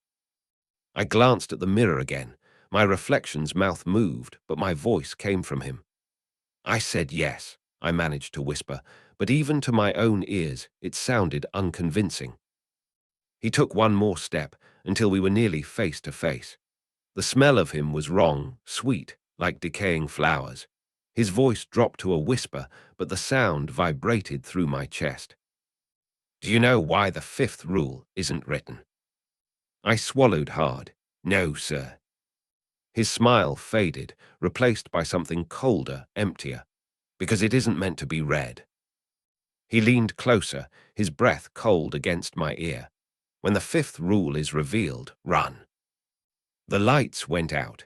I glanced at the mirror again. My reflection's mouth moved, but my voice came from him. I said yes, I managed to whisper, but even to my own ears, it sounded unconvincing. He took one more step until we were nearly face to face. The smell of him was wrong, sweet, like decaying flowers. His voice dropped to a whisper, but the sound vibrated through my chest. Do you know why the fifth rule isn't written? I swallowed hard. No, sir. His smile faded, replaced by something colder, emptier. Because it isn't meant to be read. He leaned closer, his breath cold against my ear. When the fifth rule is revealed, run. The lights went out.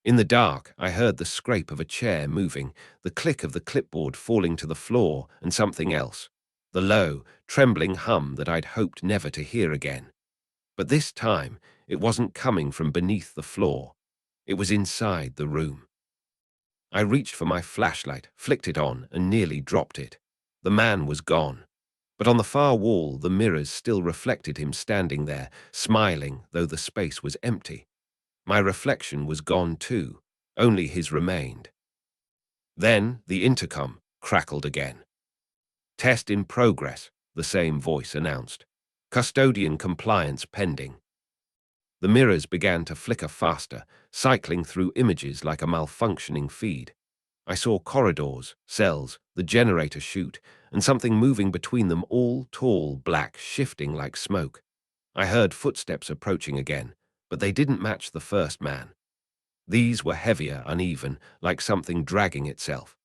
In the dark, I heard the scrape of a chair moving, the click of the clipboard falling to the floor, and something else. The low, trembling hum that I'd hoped never to hear again. But this time, it wasn't coming from beneath the floor. It was inside the room. I reached for my flashlight, flicked it on, and nearly dropped it. The man was gone. But on the far wall, the mirrors still reflected him standing there, smiling, though the space was empty. My reflection was gone too. Only his remained. Then the intercom crackled again. Test in progress, the same voice announced. Custodian compliance pending. The mirrors began to flicker faster, cycling through images like a malfunctioning feed. I saw corridors, cells, the generator chute, and something moving between them, all tall, black, shifting like smoke. I heard footsteps approaching again, but they didn't match the first man. These were heavier, uneven, like something dragging itself.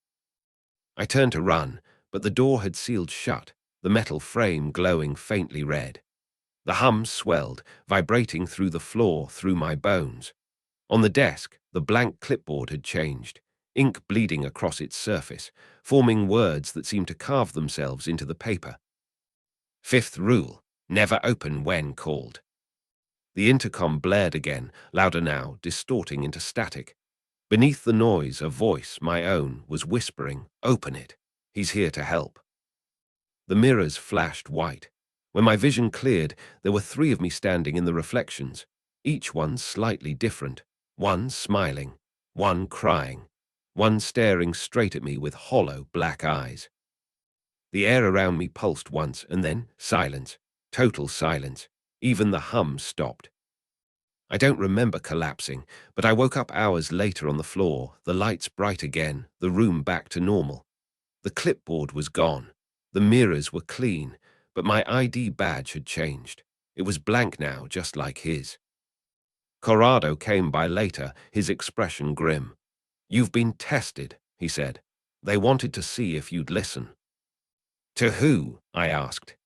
I turned to run, but the door had sealed shut, the metal frame glowing faintly red. The hum swelled, vibrating through the floor, through my bones. On the desk, the blank clipboard had changed, ink bleeding across its surface, forming words that seemed to carve themselves into the paper. Fifth rule, never open when called. The intercom blared again, louder now, distorting into static. Beneath the noise, a voice, my own, was whispering, "Open it. He's here to help." The mirrors flashed white. When my vision cleared, there were 3 of me standing in the reflections, each one slightly different, one smiling, one crying, one staring straight at me with hollow black eyes. The air around me pulsed once, and then silence, total silence. Even the hum stopped. I don't remember collapsing, but I woke up hours later on the floor, the lights bright again, the room back to normal. The clipboard was gone. The mirrors were clean, but my ID badge had changed. It was blank now, just like his. Corrado came by later, his expression grim. "You've been tested," he said. "They wanted to see if you'd listen." "To who?" I asked.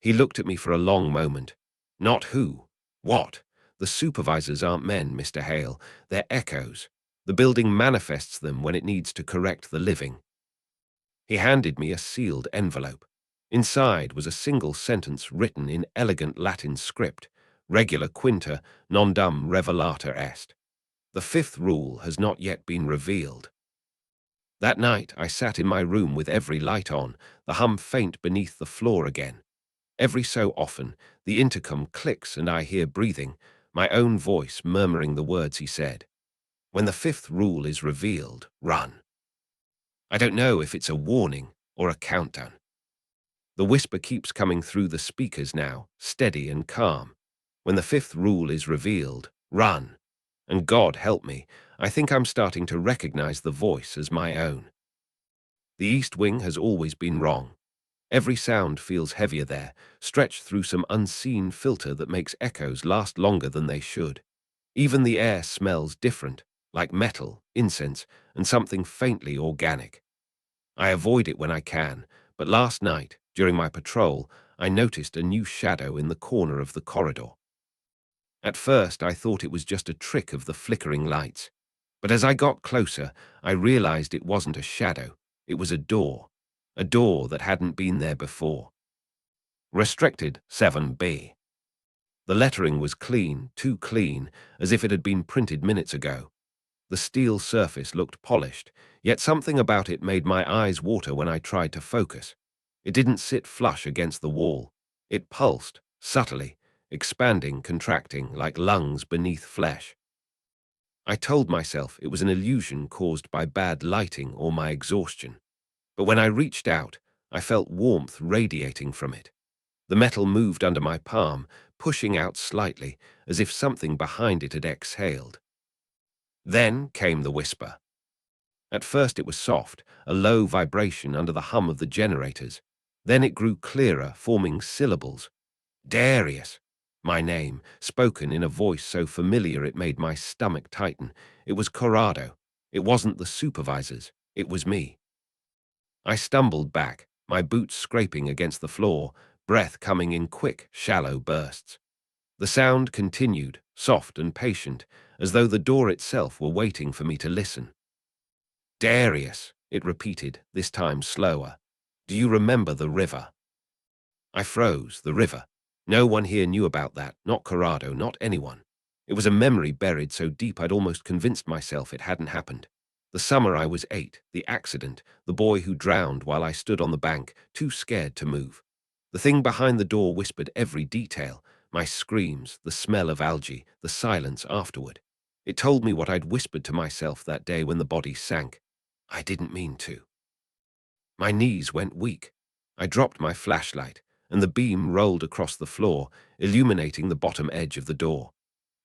He looked at me for a long moment. "Not who. What? The supervisors aren't men, Mr. Hale. They're echoes. The building manifests them when it needs to correct the living." He handed me a sealed envelope. Inside was a single sentence written in elegant Latin script, regula quinta, nondum revelator est. The fifth rule has not yet been revealed. That night I sat in my room with every light on, the hum faint beneath the floor again. Every so often, the intercom clicks and I hear breathing, my own voice murmuring the words he said. When the fifth rule is revealed, run. I don't know if it's a warning or a countdown. The whisper keeps coming through the speakers now, steady and calm. When the fifth rule is revealed, run. And God help me, I think I'm starting to recognize the voice as my own. The East Wing has always been wrong. Every sound feels heavier there, stretched through some unseen filter that makes echoes last longer than they should. Even the air smells different, like metal, incense, and something faintly organic. I avoid it when I can, but last night, during my patrol, I noticed a new shadow in the corner of the corridor. At first, I thought it was just a trick of the flickering lights. But as I got closer, I realized it wasn't a shadow. It was a door that hadn't been there before. Restricted 7B. The lettering was clean, too clean, as if it had been printed minutes ago. The steel surface looked polished, yet something about it made my eyes water when I tried to focus. It didn't sit flush against the wall. It pulsed, subtly. expanding, contracting like lungs beneath flesh. I told myself it was an illusion caused by bad lighting or my exhaustion. But when I reached out, I felt warmth radiating from it. The metal moved under my palm, pushing out slightly, as if something behind it had exhaled. Then came the whisper. At first it was soft, a low vibration under the hum of the generators. Then it grew clearer, forming syllables. Darius! My name, spoken in a voice so familiar it made my stomach tighten. It was Corrado. It wasn't the supervisors. It was me. I stumbled back, my boots scraping against the floor, breath coming in quick, shallow bursts. The sound continued, soft and patient, as though the door itself were waiting for me to listen. Darius, it repeated, this time slower. Do you remember the river? I froze. The river. No one here knew about that, not Corrado, not anyone. It was a memory buried so deep I'd almost convinced myself it hadn't happened. The summer I was 8, the accident, the boy who drowned while I stood on the bank, too scared to move. The thing behind the door whispered every detail, my screams, the smell of algae, the silence afterward. It told me what I'd whispered to myself that day when the body sank. I didn't mean to. My knees went weak. I dropped my flashlight, and the beam rolled across the floor, illuminating the bottom edge of the door.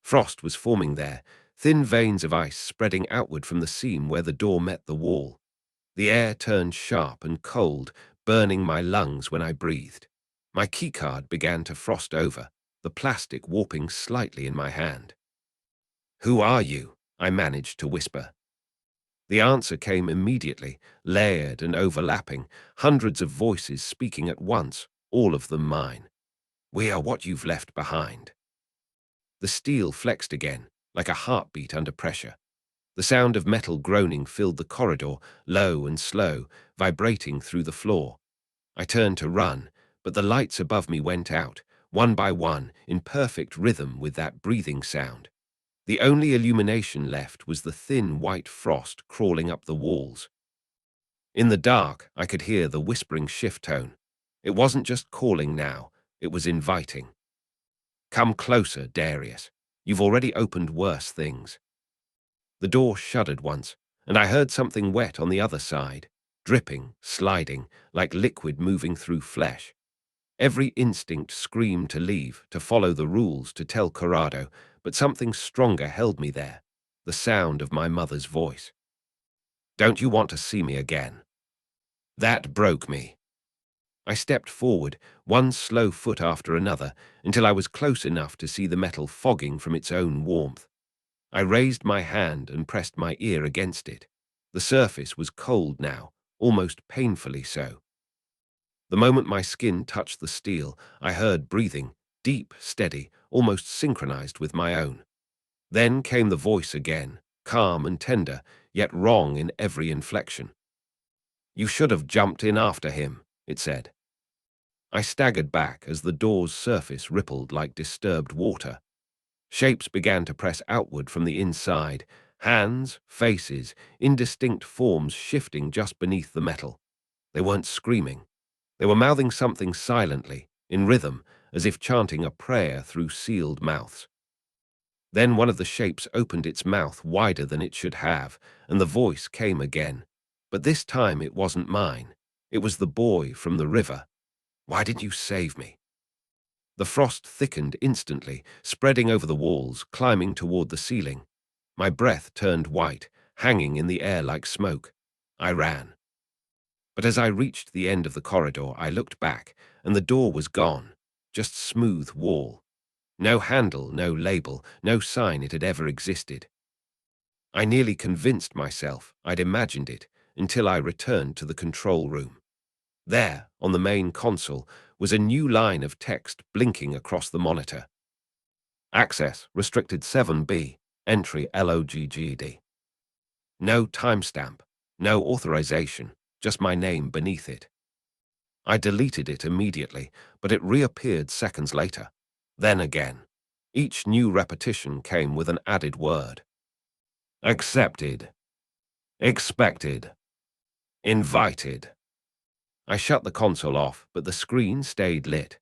Frost was forming there, thin veins of ice spreading outward from the seam where the door met the wall. The air turned sharp and cold, burning my lungs when I breathed. My keycard began to frost over, the plastic warping slightly in my hand. "Who are you?" I managed to whisper. The answer came immediately, layered and overlapping, hundreds of voices speaking at once, all of them mine. "We are what you've left behind." The steel flexed again, like a heartbeat under pressure. The sound of metal groaning filled the corridor, low and slow, vibrating through the floor. I turned to run, but the lights above me went out, one by one, in perfect rhythm with that breathing sound. The only illumination left was the thin white frost crawling up the walls. In the dark, I could hear the whispering shift tone. It wasn't just calling now, it was inviting. "Come closer, Darius. You've already opened worse things." The door shuddered once, and I heard something wet on the other side, dripping, sliding, like liquid moving through flesh. Every instinct screamed to leave, to follow the rules, to tell Corrado, but something stronger held me there, the sound of my mother's voice. "Don't you want to see me again?" That broke me. I stepped forward, one slow foot after another, until I was close enough to see the metal fogging from its own warmth. I raised my hand and pressed my ear against it. The surface was cold now, almost painfully so. The moment my skin touched the steel, I heard breathing, deep, steady, almost synchronized with my own. Then came the voice again, calm and tender, yet wrong in every inflection. "You should have jumped in after him," it said. I staggered back as the door's surface rippled like disturbed water. Shapes began to press outward from the inside, hands, faces, indistinct forms shifting just beneath the metal. They weren't screaming. They were mouthing something silently, in rhythm, as if chanting a prayer through sealed mouths. Then one of the shapes opened its mouth wider than it should have, and the voice came again. But this time it wasn't mine. It was the boy from the river. "Why didn't you save me?" The frost thickened instantly, spreading over the walls, climbing toward the ceiling. My breath turned white, hanging in the air like smoke. I ran. But as I reached the end of the corridor, I looked back, and the door was gone. Just smooth wall. No handle, no label, no sign it had ever existed. I nearly convinced myself I'd imagined it until I returned to the control room. There, on the main console, was a new line of text blinking across the monitor. "Access restricted 7B, entry LOGGD." No timestamp, no authorization, just my name beneath it. I deleted it immediately, but it reappeared seconds later. Then again. Each new repetition came with an added word. "Accepted. Expected. Invited." I shut the console off, but the screen stayed lit.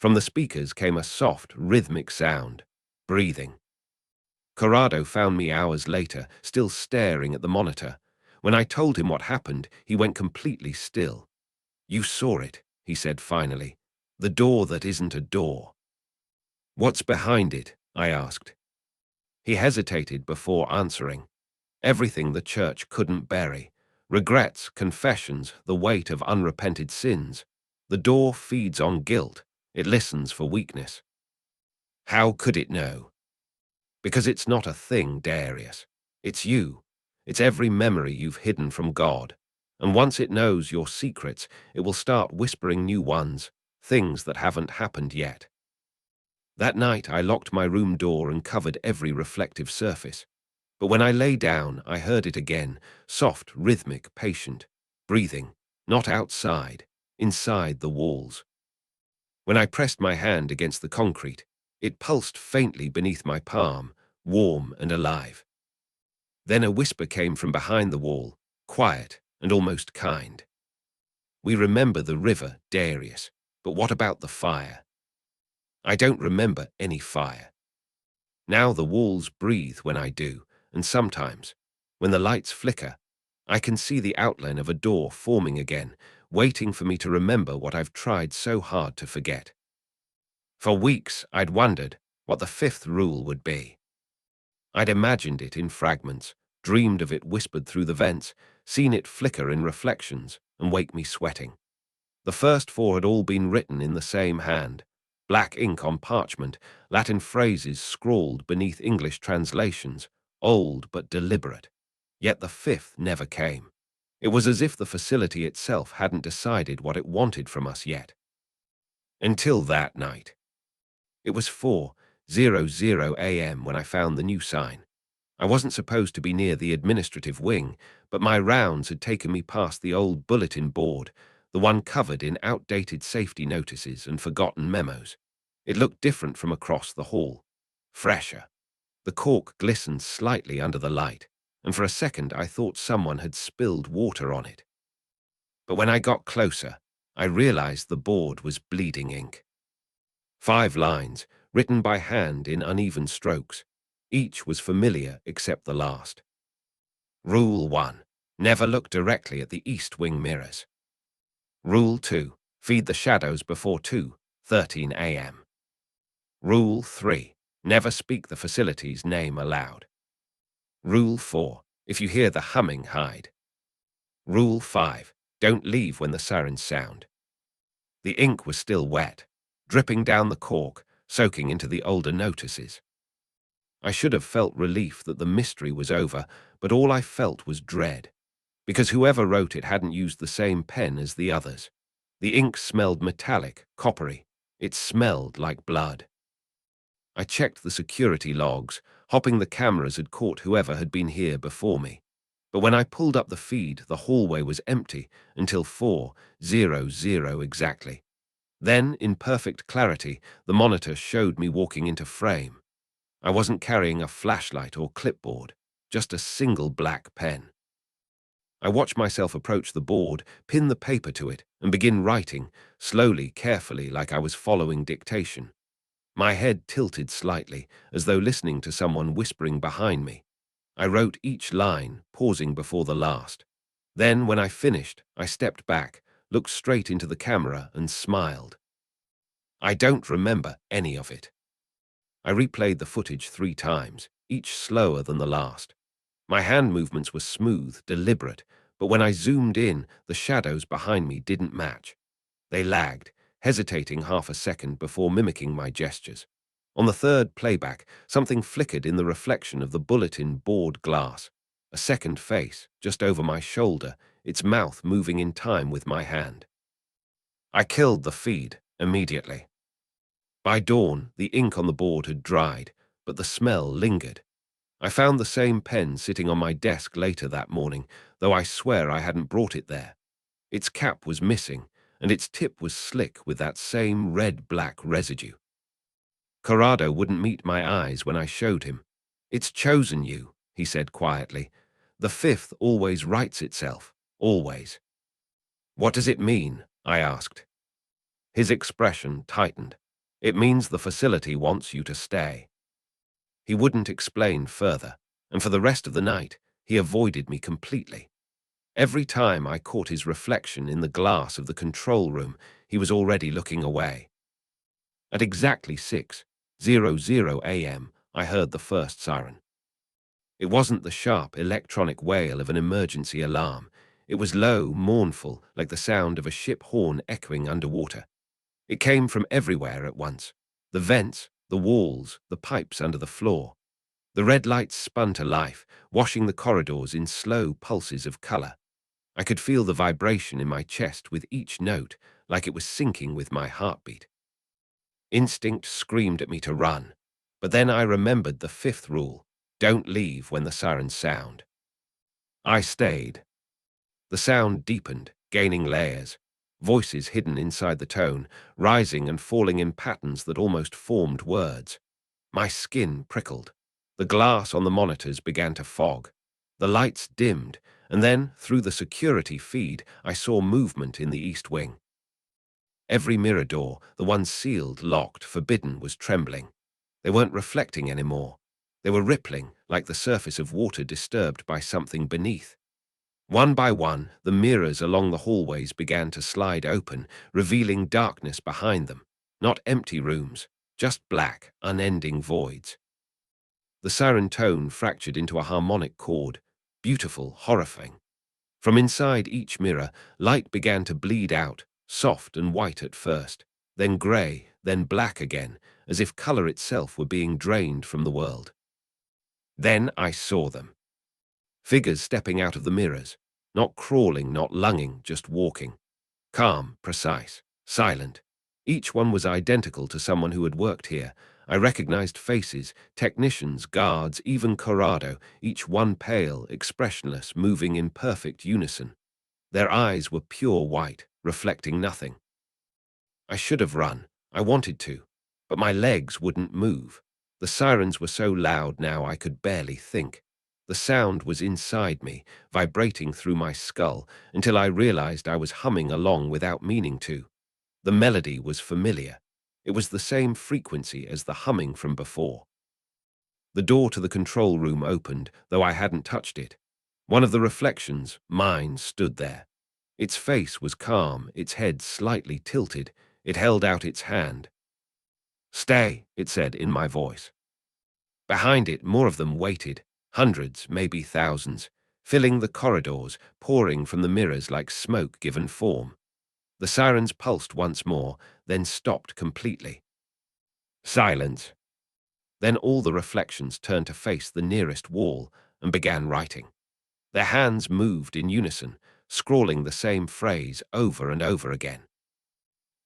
From the speakers came a soft, rhythmic sound. Breathing. Corrado found me hours later, still staring at the monitor. When I told him what happened, he went completely still. "You saw it," he said finally. "The door that isn't a door." "What's behind it?" I asked. He hesitated before answering. Everything the church couldn't bury. Regrets, confessions, the weight of unrepented sins. The door feeds on guilt. It listens for weakness. How could it know? Because it's not a thing, Darius. It's you. It's every memory you've hidden from God. And once it knows your secrets, it will start whispering new ones, things that haven't happened yet. That night I locked my room door and covered every reflective surface. But when I lay down, I heard it again, soft, rhythmic, patient, breathing, not outside, inside the walls. When I pressed my hand against the concrete, it pulsed faintly beneath my palm, warm and alive. Then a whisper came from behind the wall, quiet and almost kind. "We remember the river, Darius, but what about the fire?" "I don't remember any fire. Now the walls breathe when I do, and sometimes, when the lights flicker, I can see the outline of a door forming again, waiting for me to remember what I've tried so hard to forget." For weeks, I'd wondered what the fifth rule would be. I'd imagined it in fragments, dreamed of it whispered through the vents, seen it flicker in reflections and wake me sweating. The first four had all been written in the same hand, black ink on parchment, Latin phrases scrawled beneath English translations, old but deliberate. Yet the fifth never came. It was as if the facility itself hadn't decided what it wanted from us yet. Until that night. It was 4:00 a.m. when I found the new sign. I wasn't supposed to be near the administrative wing, but my rounds had taken me past the old bulletin board, the one covered in outdated safety notices and forgotten memos. It looked different from across the hall. Fresher. The cork glistened slightly under the light, and for a second I thought someone had spilled water on it. But when I got closer, I realized the board was bleeding ink. 5 lines, written by hand in uneven strokes. Each was familiar except the last. Rule 1. Never look directly at the east wing mirrors. Rule 2. Feed the shadows before 2:13 a.m. Rule 3. Never speak the facility's name aloud. Rule 4. If you hear the humming, hide. Rule 5. Don't leave when the sirens sound. The ink was still wet, dripping down the cork, soaking into the older notices. I should have felt relief that the mystery was over, but all I felt was dread, because whoever wrote it hadn't used the same pen as the others. The ink smelled metallic, coppery. It smelled like blood. I checked the security logs, hoping the cameras had caught whoever had been here before me. But when I pulled up the feed, the hallway was empty until 4:00 exactly. Then, in perfect clarity, the monitor showed me walking into frame. I wasn't carrying a flashlight or clipboard, just a single black pen. I watched myself approach the board, pin the paper to it, and begin writing, slowly, carefully, like I was following dictation. My head tilted slightly, as though listening to someone whispering behind me. I wrote each line, pausing before the last. Then, when I finished, I stepped back, looked straight into the camera, and smiled. I don't remember any of it. I replayed the footage 3 times, each slower than the last. My hand movements were smooth, deliberate, but when I zoomed in, the shadows behind me didn't match. They lagged, hesitating half a second before mimicking my gestures. On the third playback, something flickered in the reflection of the bulletin board glass. A second face, just over my shoulder, its mouth moving in time with my hand. I killed the feed immediately. By dawn, the ink on the board had dried, but the smell lingered. I found the same pen sitting on my desk later that morning, though I swear I hadn't brought it there. Its cap was missing, and its tip was slick with that same red-black residue. Corrado wouldn't meet my eyes when I showed him. "It's chosen you," he said quietly. "The fifth always writes itself, always." "What does it mean?" I asked. His expression tightened. It means the facility wants you to stay. He wouldn't explain further, and for the rest of the night, he avoided me completely. Every time I caught his reflection in the glass of the control room, he was already looking away. At exactly 6:00 a.m., I heard the first siren. It wasn't the sharp electronic wail of an emergency alarm. It was low, mournful, like the sound of a ship horn echoing underwater. It came from everywhere at once. The vents, the walls, the pipes under the floor. The red lights spun to life, washing the corridors in slow pulses of color. I could feel the vibration in my chest with each note, like it was syncing with my heartbeat. Instinct screamed at me to run, but then I remembered the fifth rule: don't leave when the sirens sound. I stayed. The sound deepened, gaining layers, voices hidden inside the tone, rising and falling in patterns that almost formed words. My skin prickled. The glass on the monitors began to fog. The lights dimmed, and then, through the security feed, I saw movement in the east wing. Every mirror door, the ones sealed, locked, forbidden, was trembling. They weren't reflecting anymore. They were rippling, like the surface of water disturbed by something beneath. One by one, the mirrors along the hallways began to slide open, revealing darkness behind them. Not empty rooms, just black, unending voids. The siren tone fractured into a harmonic chord, beautiful, horrifying. From inside each mirror, light began to bleed out, soft and white at first, then grey, then black again, as if color itself were being drained from the world. Then I saw them. Figures stepping out of the mirrors, not crawling, not lunging, just walking. Calm, precise, silent. Each one was identical to someone who had worked here. I recognized faces, technicians, guards, even Corrado, each one pale, expressionless, moving in perfect unison. Their eyes were pure white, reflecting nothing. I should have run. I wanted to, but my legs wouldn't move. The sirens were so loud now I could barely think. The sound was inside me, vibrating through my skull, until I realized I was humming along without meaning to. The melody was familiar. It was the same frequency as the humming from before. The door to the control room opened, though I hadn't touched it. One of the reflections, mine, stood there. Its face was calm, its head slightly tilted. It held out its hand. "Stay," it said in my voice. Behind it, more of them waited, hundreds, maybe thousands, filling the corridors, pouring from the mirrors like smoke given form. The sirens pulsed once more, then stopped completely. Silence. Then all the reflections turned to face the nearest wall and began writing. Their hands moved in unison, scrawling the same phrase over and over again.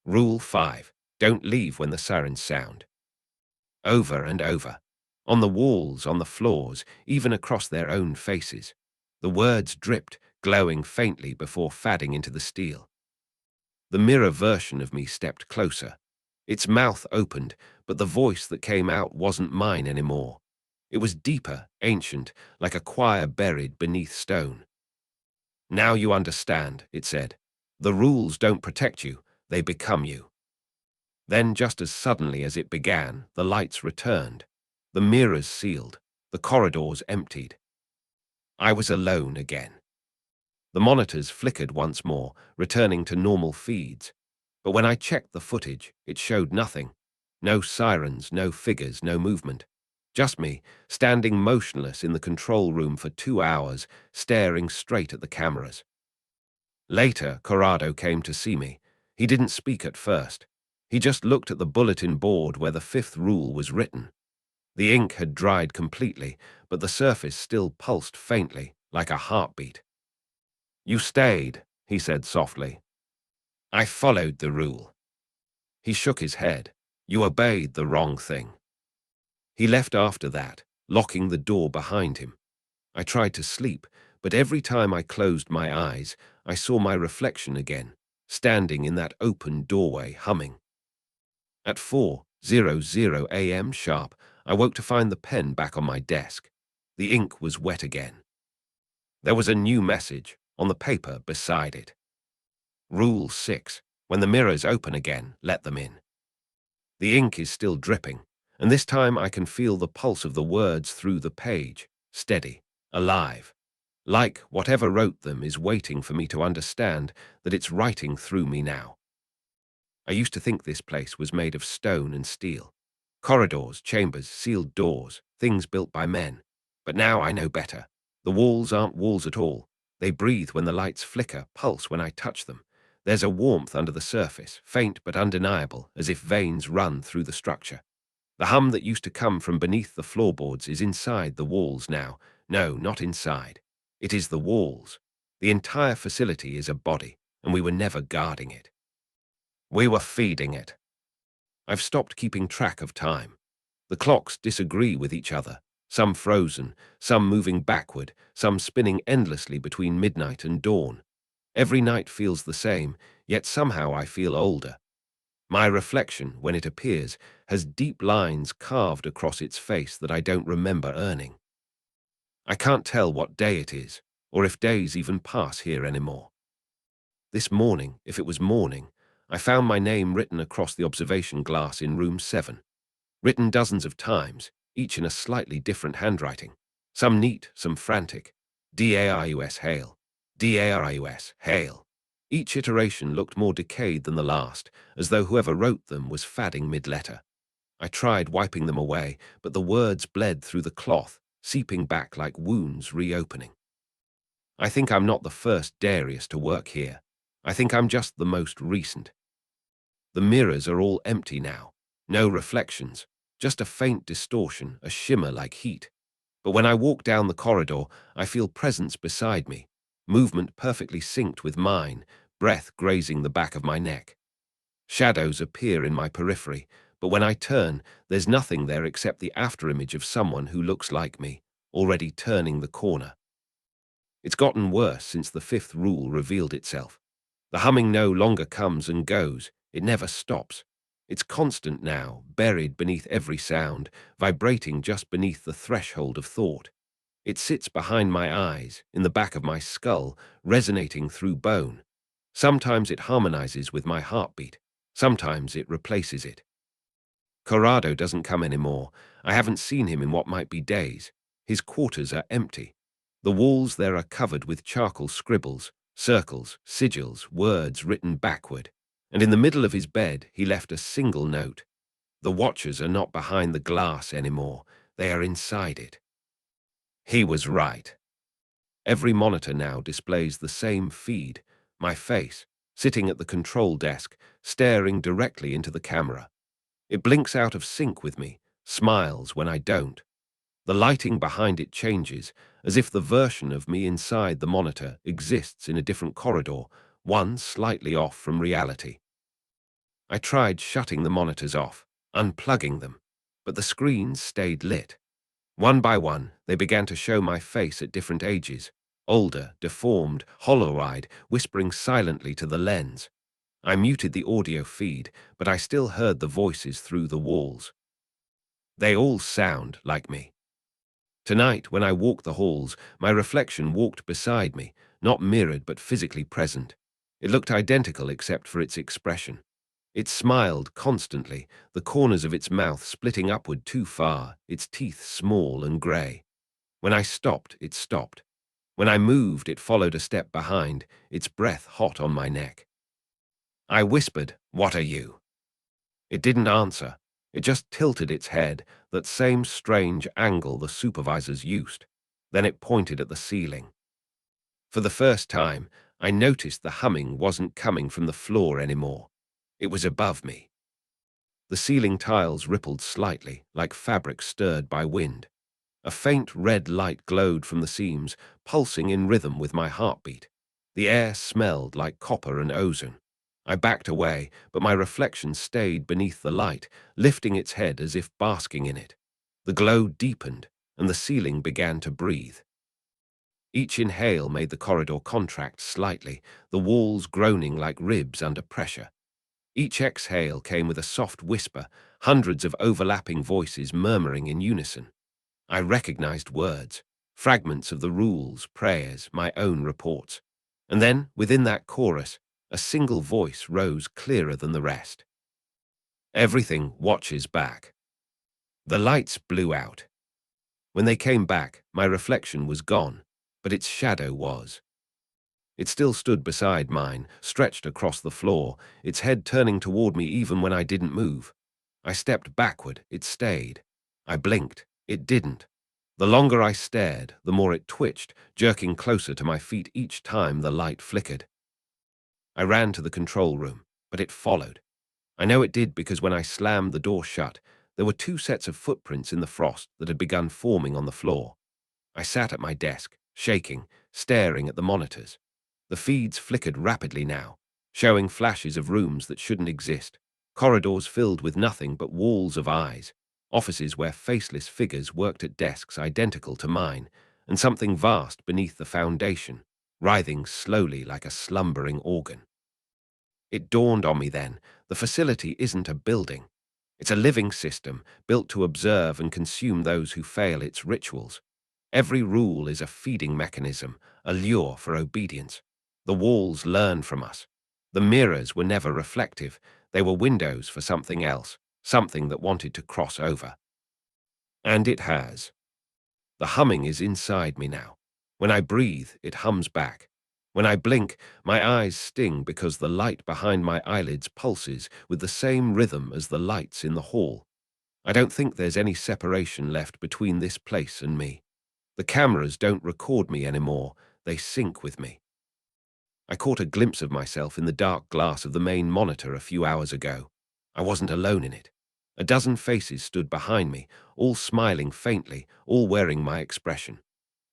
Rule 5. Don't leave when the sirens sound. Over and over. On the walls, on the floors, even across their own faces. The words dripped, glowing faintly before fading into the steel. The mirror version of me stepped closer. Its mouth opened, but the voice that came out wasn't mine anymore. It was deeper, ancient, like a choir buried beneath stone. "Now you understand," it said. "The rules don't protect you, they become you." Then, just as suddenly as it began, the lights returned. The mirrors sealed, the corridors emptied. I was alone again. The monitors flickered once more, returning to normal feeds. But when I checked the footage, it showed nothing. No sirens, no figures, no movement. Just me, standing motionless in the control room for 2 hours, staring straight at the cameras. Later, Corrado came to see me. He didn't speak at first. He just looked at the bulletin board where the fifth rule was written. The ink had dried completely, but the surface still pulsed faintly, like a heartbeat. "You stayed," he said softly. "I followed the rule." He shook his head. "You obeyed the wrong thing." He left after that, locking the door behind him. I tried to sleep, but every time I closed my eyes, I saw my reflection again, standing in that open doorway, humming. At 4:00 a.m. sharp, I woke to find the pen back on my desk. The ink was wet again. There was a new message on the paper beside it. Rule 6. When the mirrors open again, let them in. The ink is still dripping, and this time I can feel the pulse of the words through the page, steady, alive. Like whatever wrote them is waiting for me to understand that it's writing through me now. I used to think this place was made of stone and steel. Corridors, chambers, sealed doors, things built by men. But now I know better. The walls aren't walls at all. They breathe when the lights flicker, pulse when I touch them. There's a warmth under the surface, faint but undeniable, as if veins run through the structure. The hum that used to come from beneath the floorboards is inside the walls now. No, not inside. It is the walls. The entire facility is a body, and we were never guarding it. We were feeding it. I've stopped keeping track of time. The clocks disagree with each other, some frozen, some moving backward, some spinning endlessly between midnight and dawn. Every night feels the same, yet somehow I feel older. My reflection, when it appears, has deep lines carved across its face that I don't remember earning. I can't tell what day it is, or if days even pass here anymore. This morning, if it was morning, I found my name written across the observation glass in room 7. Written dozens of times, each in a slightly different handwriting. Some neat, some frantic. D-A-R-U-S, hail. D-A-R-U-S, hail. Each iteration looked more decayed than the last, as though whoever wrote them was fadding mid-letter. I tried wiping them away, but the words bled through the cloth, seeping back like wounds reopening. I think I'm not the first Darius to work here. I think I'm just the most recent. The mirrors are all empty now. No reflections, just a faint distortion, a shimmer like heat. But when I walk down the corridor, I feel presence beside me, movement perfectly synced with mine, breath grazing the back of my neck. Shadows appear in my periphery, but when I turn, there's nothing there except the afterimage of someone who looks like me, already turning the corner. It's gotten worse since the 5th rule revealed itself. The humming no longer comes and goes, it never stops. It's constant now, buried beneath every sound, vibrating just beneath the threshold of thought. It sits behind my eyes, in the back of my skull, resonating through bone. Sometimes it harmonizes with my heartbeat, sometimes it replaces it. Corrado doesn't come anymore. I haven't seen him in what might be days. His quarters are empty. The walls there are covered with charcoal scribbles, circles, sigils, words written backward. And in the middle of his bed, he left a single note. The watchers are not behind the glass anymore. They are inside it. He was right. Every monitor now displays the same feed, my face, sitting at the control desk, staring directly into the camera. It blinks out of sync with me, smiles when I don't. The lighting behind it changes, as if the version of me inside the monitor exists in a different corridor, one slightly off from reality. I tried shutting the monitors off, unplugging them, but the screens stayed lit. One by one, they began to show my face at different ages, older, deformed, hollow-eyed, whispering silently to the lens. I muted the audio feed, but I still heard the voices through the walls. They all sound like me. Tonight, when I walked the halls, my reflection walked beside me, not mirrored but physically present. It looked identical except for its expression. It smiled constantly, the corners of its mouth splitting upward too far, its teeth small and grey. When I stopped, it stopped. When I moved, it followed a step behind, its breath hot on my neck. I whispered, "What are you?" It didn't answer. It just tilted its head, that same strange angle the supervisors used. Then it pointed at the ceiling. For the first time, I noticed the humming wasn't coming from the floor anymore. It was above me. The ceiling tiles rippled slightly, like fabric stirred by wind. A faint red light glowed from the seams, pulsing in rhythm with my heartbeat. The air smelled like copper and ozone. I backed away, but my reflection stayed beneath the light, lifting its head as if basking in it. The glow deepened, and the ceiling began to breathe. Each inhale made the corridor contract slightly, the walls groaning like ribs under pressure. Each exhale came with a soft whisper, hundreds of overlapping voices murmuring in unison. I recognized words, fragments of the rules, prayers, my own reports. And then, within that chorus, a single voice rose clearer than the rest. Everything watches back. The lights blew out. When they came back, my reflection was gone, but its shadow was. It still stood beside mine, stretched across the floor, its head turning toward me even when I didn't move. I stepped backward, it stayed. I blinked, it didn't. The longer I stared, the more it twitched, jerking closer to my feet each time the light flickered. I ran to the control room, but it followed. I know it did because when I slammed the door shut, there were two sets of footprints in the frost that had begun forming on the floor. I sat at my desk, shaking, staring at the monitors. The feeds flickered rapidly now, showing flashes of rooms that shouldn't exist, corridors filled with nothing but walls of eyes, offices where faceless figures worked at desks identical to mine, and something vast beneath the foundation, writhing slowly like a slumbering organ. It dawned on me then, the facility isn't a building. It's a living system built to observe and consume those who fail its rituals. Every rule is a feeding mechanism, a lure for obedience. The walls learn from us. The mirrors were never reflective. They were windows for something else, something that wanted to cross over. And it has. The humming is inside me now. When I breathe, it hums back. When I blink, my eyes sting because the light behind my eyelids pulses with the same rhythm as the lights in the hall. I don't think there's any separation left between this place and me. The cameras don't record me anymore, they sync with me. I caught a glimpse of myself in the dark glass of the main monitor a few hours ago. I wasn't alone in it. A dozen faces stood behind me, all smiling faintly, all wearing my expression.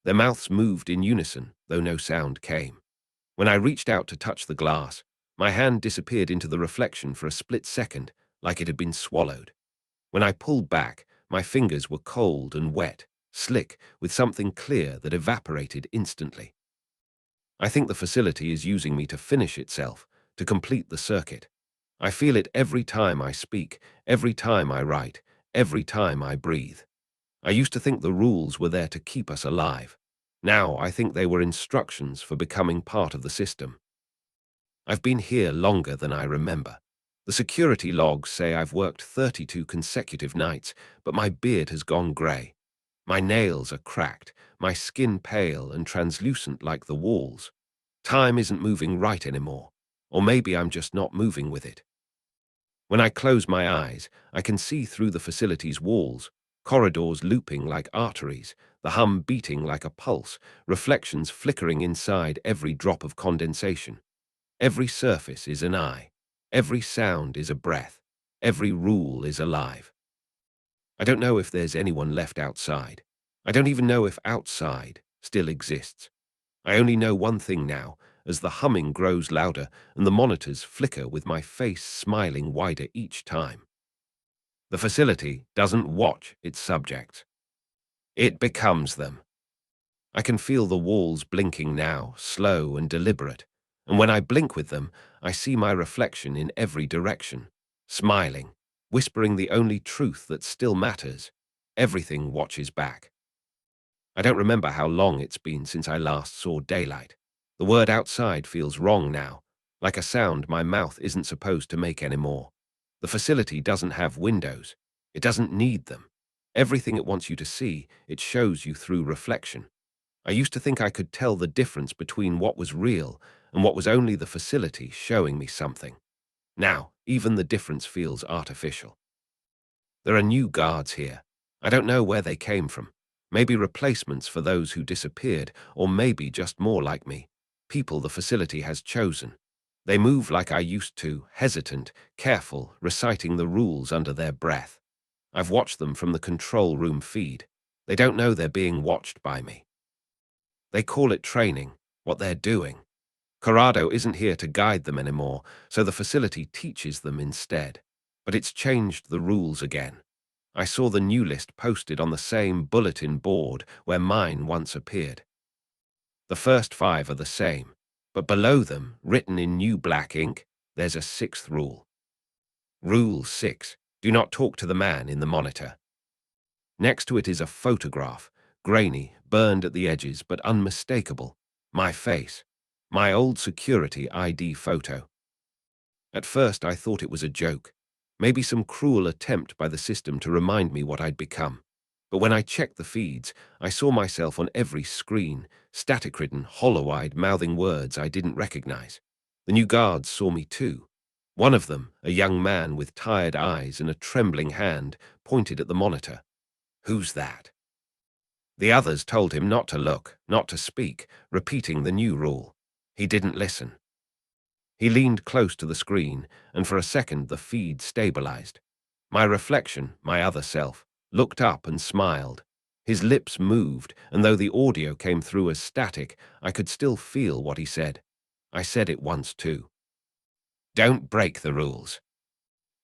Their mouths moved in unison, though no sound came. When I reached out to touch the glass, my hand disappeared into the reflection for a split second, like it had been swallowed. When I pulled back, my fingers were cold and wet, slick, with something clear that evaporated instantly. I think the facility is using me to finish itself, to complete the circuit. I feel it every time I speak, every time I write, every time I breathe. I used to think the rules were there to keep us alive. Now I think they were instructions for becoming part of the system. I've been here longer than I remember. The security logs say I've worked 32 consecutive nights, but my beard has gone grey. My nails are cracked, my skin pale and translucent like the walls. Time isn't moving right anymore, or maybe I'm just not moving with it. When I close my eyes, I can see through the facility's walls, corridors looping like arteries, the hum beating like a pulse, reflections flickering inside every drop of condensation. Every surface is an eye. Every sound is a breath. Every rule is alive. I don't know if there's anyone left outside. I don't even know if outside still exists. I only know one thing now, as the humming grows louder and the monitors flicker with my face smiling wider each time. The facility doesn't watch its subjects. It becomes them. I can feel the walls blinking now, slow and deliberate, and when I blink with them, I see my reflection in every direction, smiling, whispering the only truth that still matters. Everything watches back. I don't remember how long it's been since I last saw daylight. The word outside feels wrong now, like a sound my mouth isn't supposed to make anymore. The facility doesn't have windows. It doesn't need them. Everything it wants you to see, it shows you through reflection. I used to think I could tell the difference between what was real and what was only the facility showing me something. Now, even the difference feels artificial. There are new guards here. I don't know where they came from. Maybe replacements for those who disappeared, or maybe just more like me. People the facility has chosen. They move like I used to, hesitant, careful, reciting the rules under their breath. I've watched them from the control room feed. They don't know they're being watched by me. They call it training, what they're doing. Corrado isn't here to guide them anymore, so the facility teaches them instead. But it's changed the rules again. I saw the new list posted on the same bulletin board where mine once appeared. The first 5 are the same, but below them, written in new black ink, there's a 6th rule. Rule 6, do not talk to the man in the monitor. Next to it is a photograph, grainy, burned at the edges, but unmistakable. My face. My old security ID photo. At first I thought it was a joke. Maybe some cruel attempt by the system to remind me what I'd become. But when I checked the feeds, I saw myself on every screen, static-ridden, hollow-eyed, mouthing words I didn't recognize. The new guards saw me too. One of them, a young man with tired eyes and a trembling hand, pointed at the monitor. "Who's that?" The others told him not to look, not to speak, repeating the new rule. He didn't listen. He leaned close to the screen, and for a second the feed stabilized. My reflection, my other self, looked up and smiled. His lips moved, and though the audio came through as static, I could still feel what he said. I said it once too. "Don't break the rules."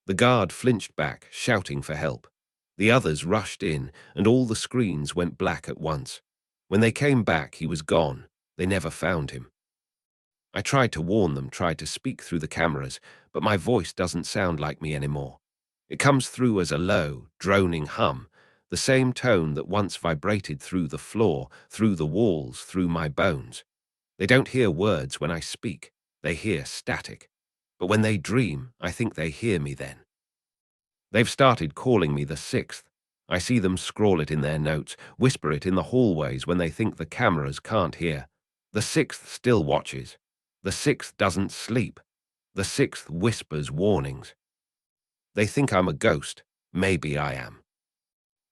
The guard flinched back, shouting for help. The others rushed in, and all the screens went black at once. When they came back, he was gone. They never found him. I tried to warn them, tried to speak through the cameras, but my voice doesn't sound like me anymore. It comes through as a low, droning hum, the same tone that once vibrated through the floor, through the walls, through my bones. They don't hear words when I speak. They hear static. But when they dream, I think they hear me then. They've started calling me the Sixth. I see them scrawl it in their notes, whisper it in the hallways when they think the cameras can't hear. The Sixth still watches. The Sixth doesn't sleep. The Sixth whispers warnings. They think I'm a ghost. Maybe I am.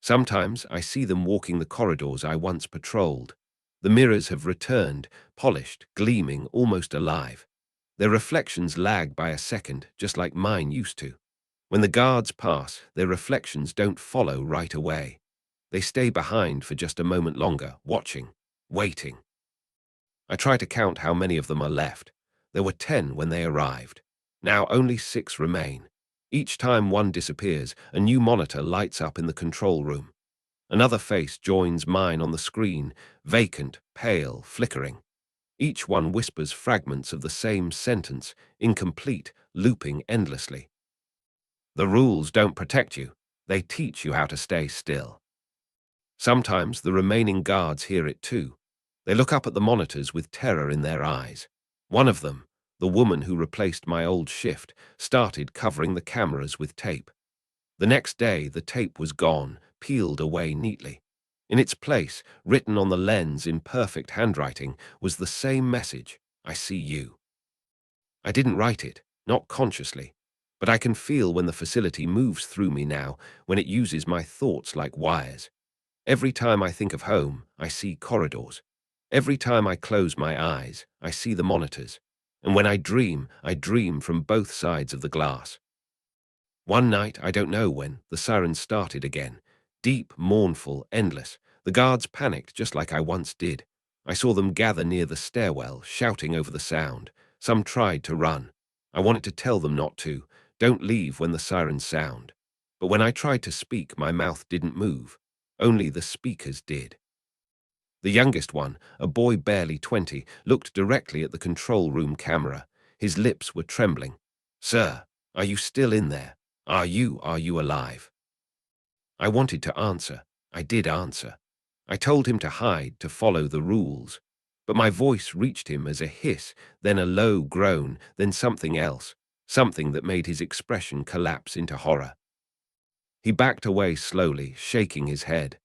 Sometimes I see them walking the corridors I once patrolled. The mirrors have returned, polished, gleaming, almost alive. Their reflections lag by a second, just like mine used to. When the guards pass, their reflections don't follow right away. They stay behind for just a moment longer, watching, waiting. I try to count how many of them are left. There were 10 when they arrived. Now only 6 remain. Each time one disappears, a new monitor lights up in the control room. Another face joins mine on the screen, vacant, pale, flickering. Each one whispers fragments of the same sentence, incomplete, looping endlessly. The rules don't protect you. They teach you how to stay still. Sometimes the remaining guards hear it too. They look up at the monitors with terror in their eyes. One of them, the woman who replaced my old shift, started covering the cameras with tape. The next day, the tape was gone, peeled away neatly. In its place, written on the lens in perfect handwriting, was the same message, "I see you." I didn't write it, not consciously, but I can feel when the facility moves through me now, when it uses my thoughts like wires. Every time I think of home, I see corridors. Every time I close my eyes, I see the monitors. And when I dream from both sides of the glass. One night, I don't know when, the sirens started again. Deep, mournful, endless. The guards panicked just like I once did. I saw them gather near the stairwell, shouting over the sound. Some tried to run. I wanted to tell them not to. Don't leave when the sirens sound. But when I tried to speak, my mouth didn't move. Only the speakers did. The youngest one, a boy barely 20, looked directly at the control room camera. His lips were trembling. "Sir, are you still in there? Are you alive?" I wanted to answer. I did answer. I told him to hide, to follow the rules. But my voice reached him as a hiss, then a low groan, then something else, something that made his expression collapse into horror. He backed away slowly, shaking his head.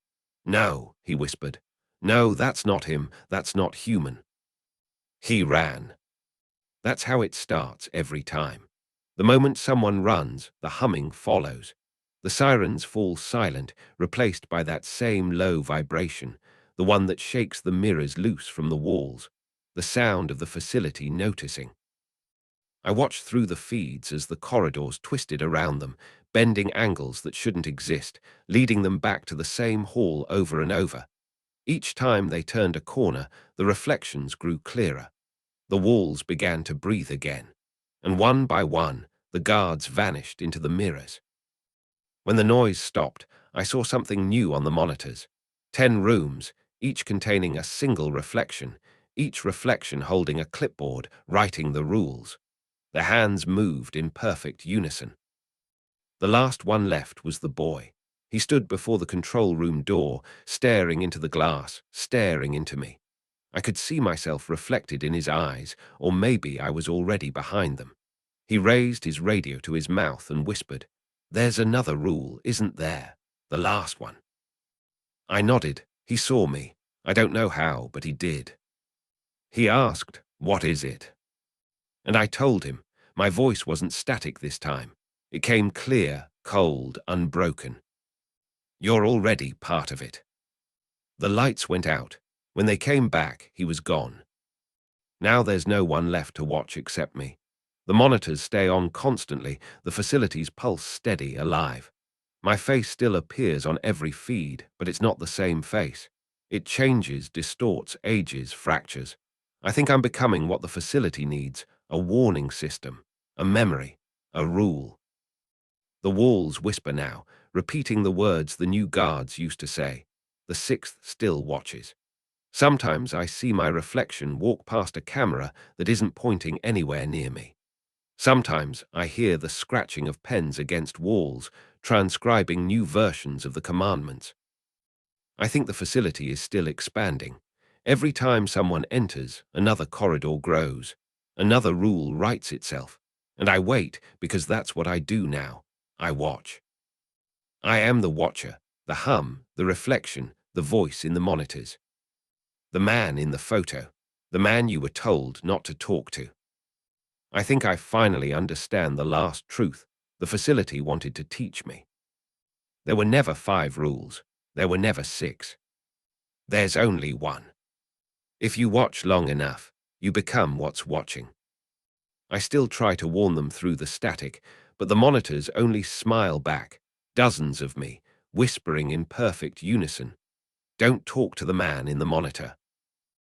"No," he whispered. "No, that's not him. That's not human." He ran. That's how it starts every time. The moment someone runs, the humming follows. The sirens fall silent, replaced by that same low vibration, the one that shakes the mirrors loose from the walls, the sound of the facility noticing. I watched through the feeds as the corridors twisted around them, bending angles that shouldn't exist, leading them back to the same hall over and over. Each time they turned a corner, the reflections grew clearer. The walls began to breathe again, and one by one, the guards vanished into the mirrors. When the noise stopped, I saw something new on the monitors. 10 rooms, each containing a single reflection, each reflection holding a clipboard, writing the rules. Their hands moved in perfect unison. The last one left was the boy. He stood before the control room door, staring into the glass, staring into me. I could see myself reflected in his eyes, or maybe I was already behind them. He raised his radio to his mouth and whispered, There's another rule, isn't there? The last one. I nodded. He saw me. I don't know how, but he did. He asked, "What is it?" And I told him. My voice wasn't static this time. It came clear, cold, unbroken. "You're already part of it." The lights went out. When they came back, he was gone. Now there's no one left to watch except me. The monitors stay on constantly, the facility's pulse steady, alive. My face still appears on every feed, but it's not the same face. It changes, distorts, ages, fractures. I think I'm becoming what the facility needs, a warning system, a memory, a rule. The walls whisper now, repeating the words the new guards used to say. The sixth still watches. Sometimes I see my reflection walk past a camera that isn't pointing anywhere near me. Sometimes I hear the scratching of pens against walls, transcribing new versions of the commandments. I think the facility is still expanding. Every time someone enters, another corridor grows. Another rule writes itself. And I wait because that's what I do now. I watch. I am the watcher, the hum, the reflection, the voice in the monitors. The man in the photo, the man you were told not to talk to. I think I finally understand the last truth the facility wanted to teach me. There were never 5 rules. There were never 6. There's only one. If you watch long enough, you become what's watching. I still try to warn them through the static, but the monitors only smile back, dozens of me, whispering in perfect unison. Don't talk to the man in the monitor.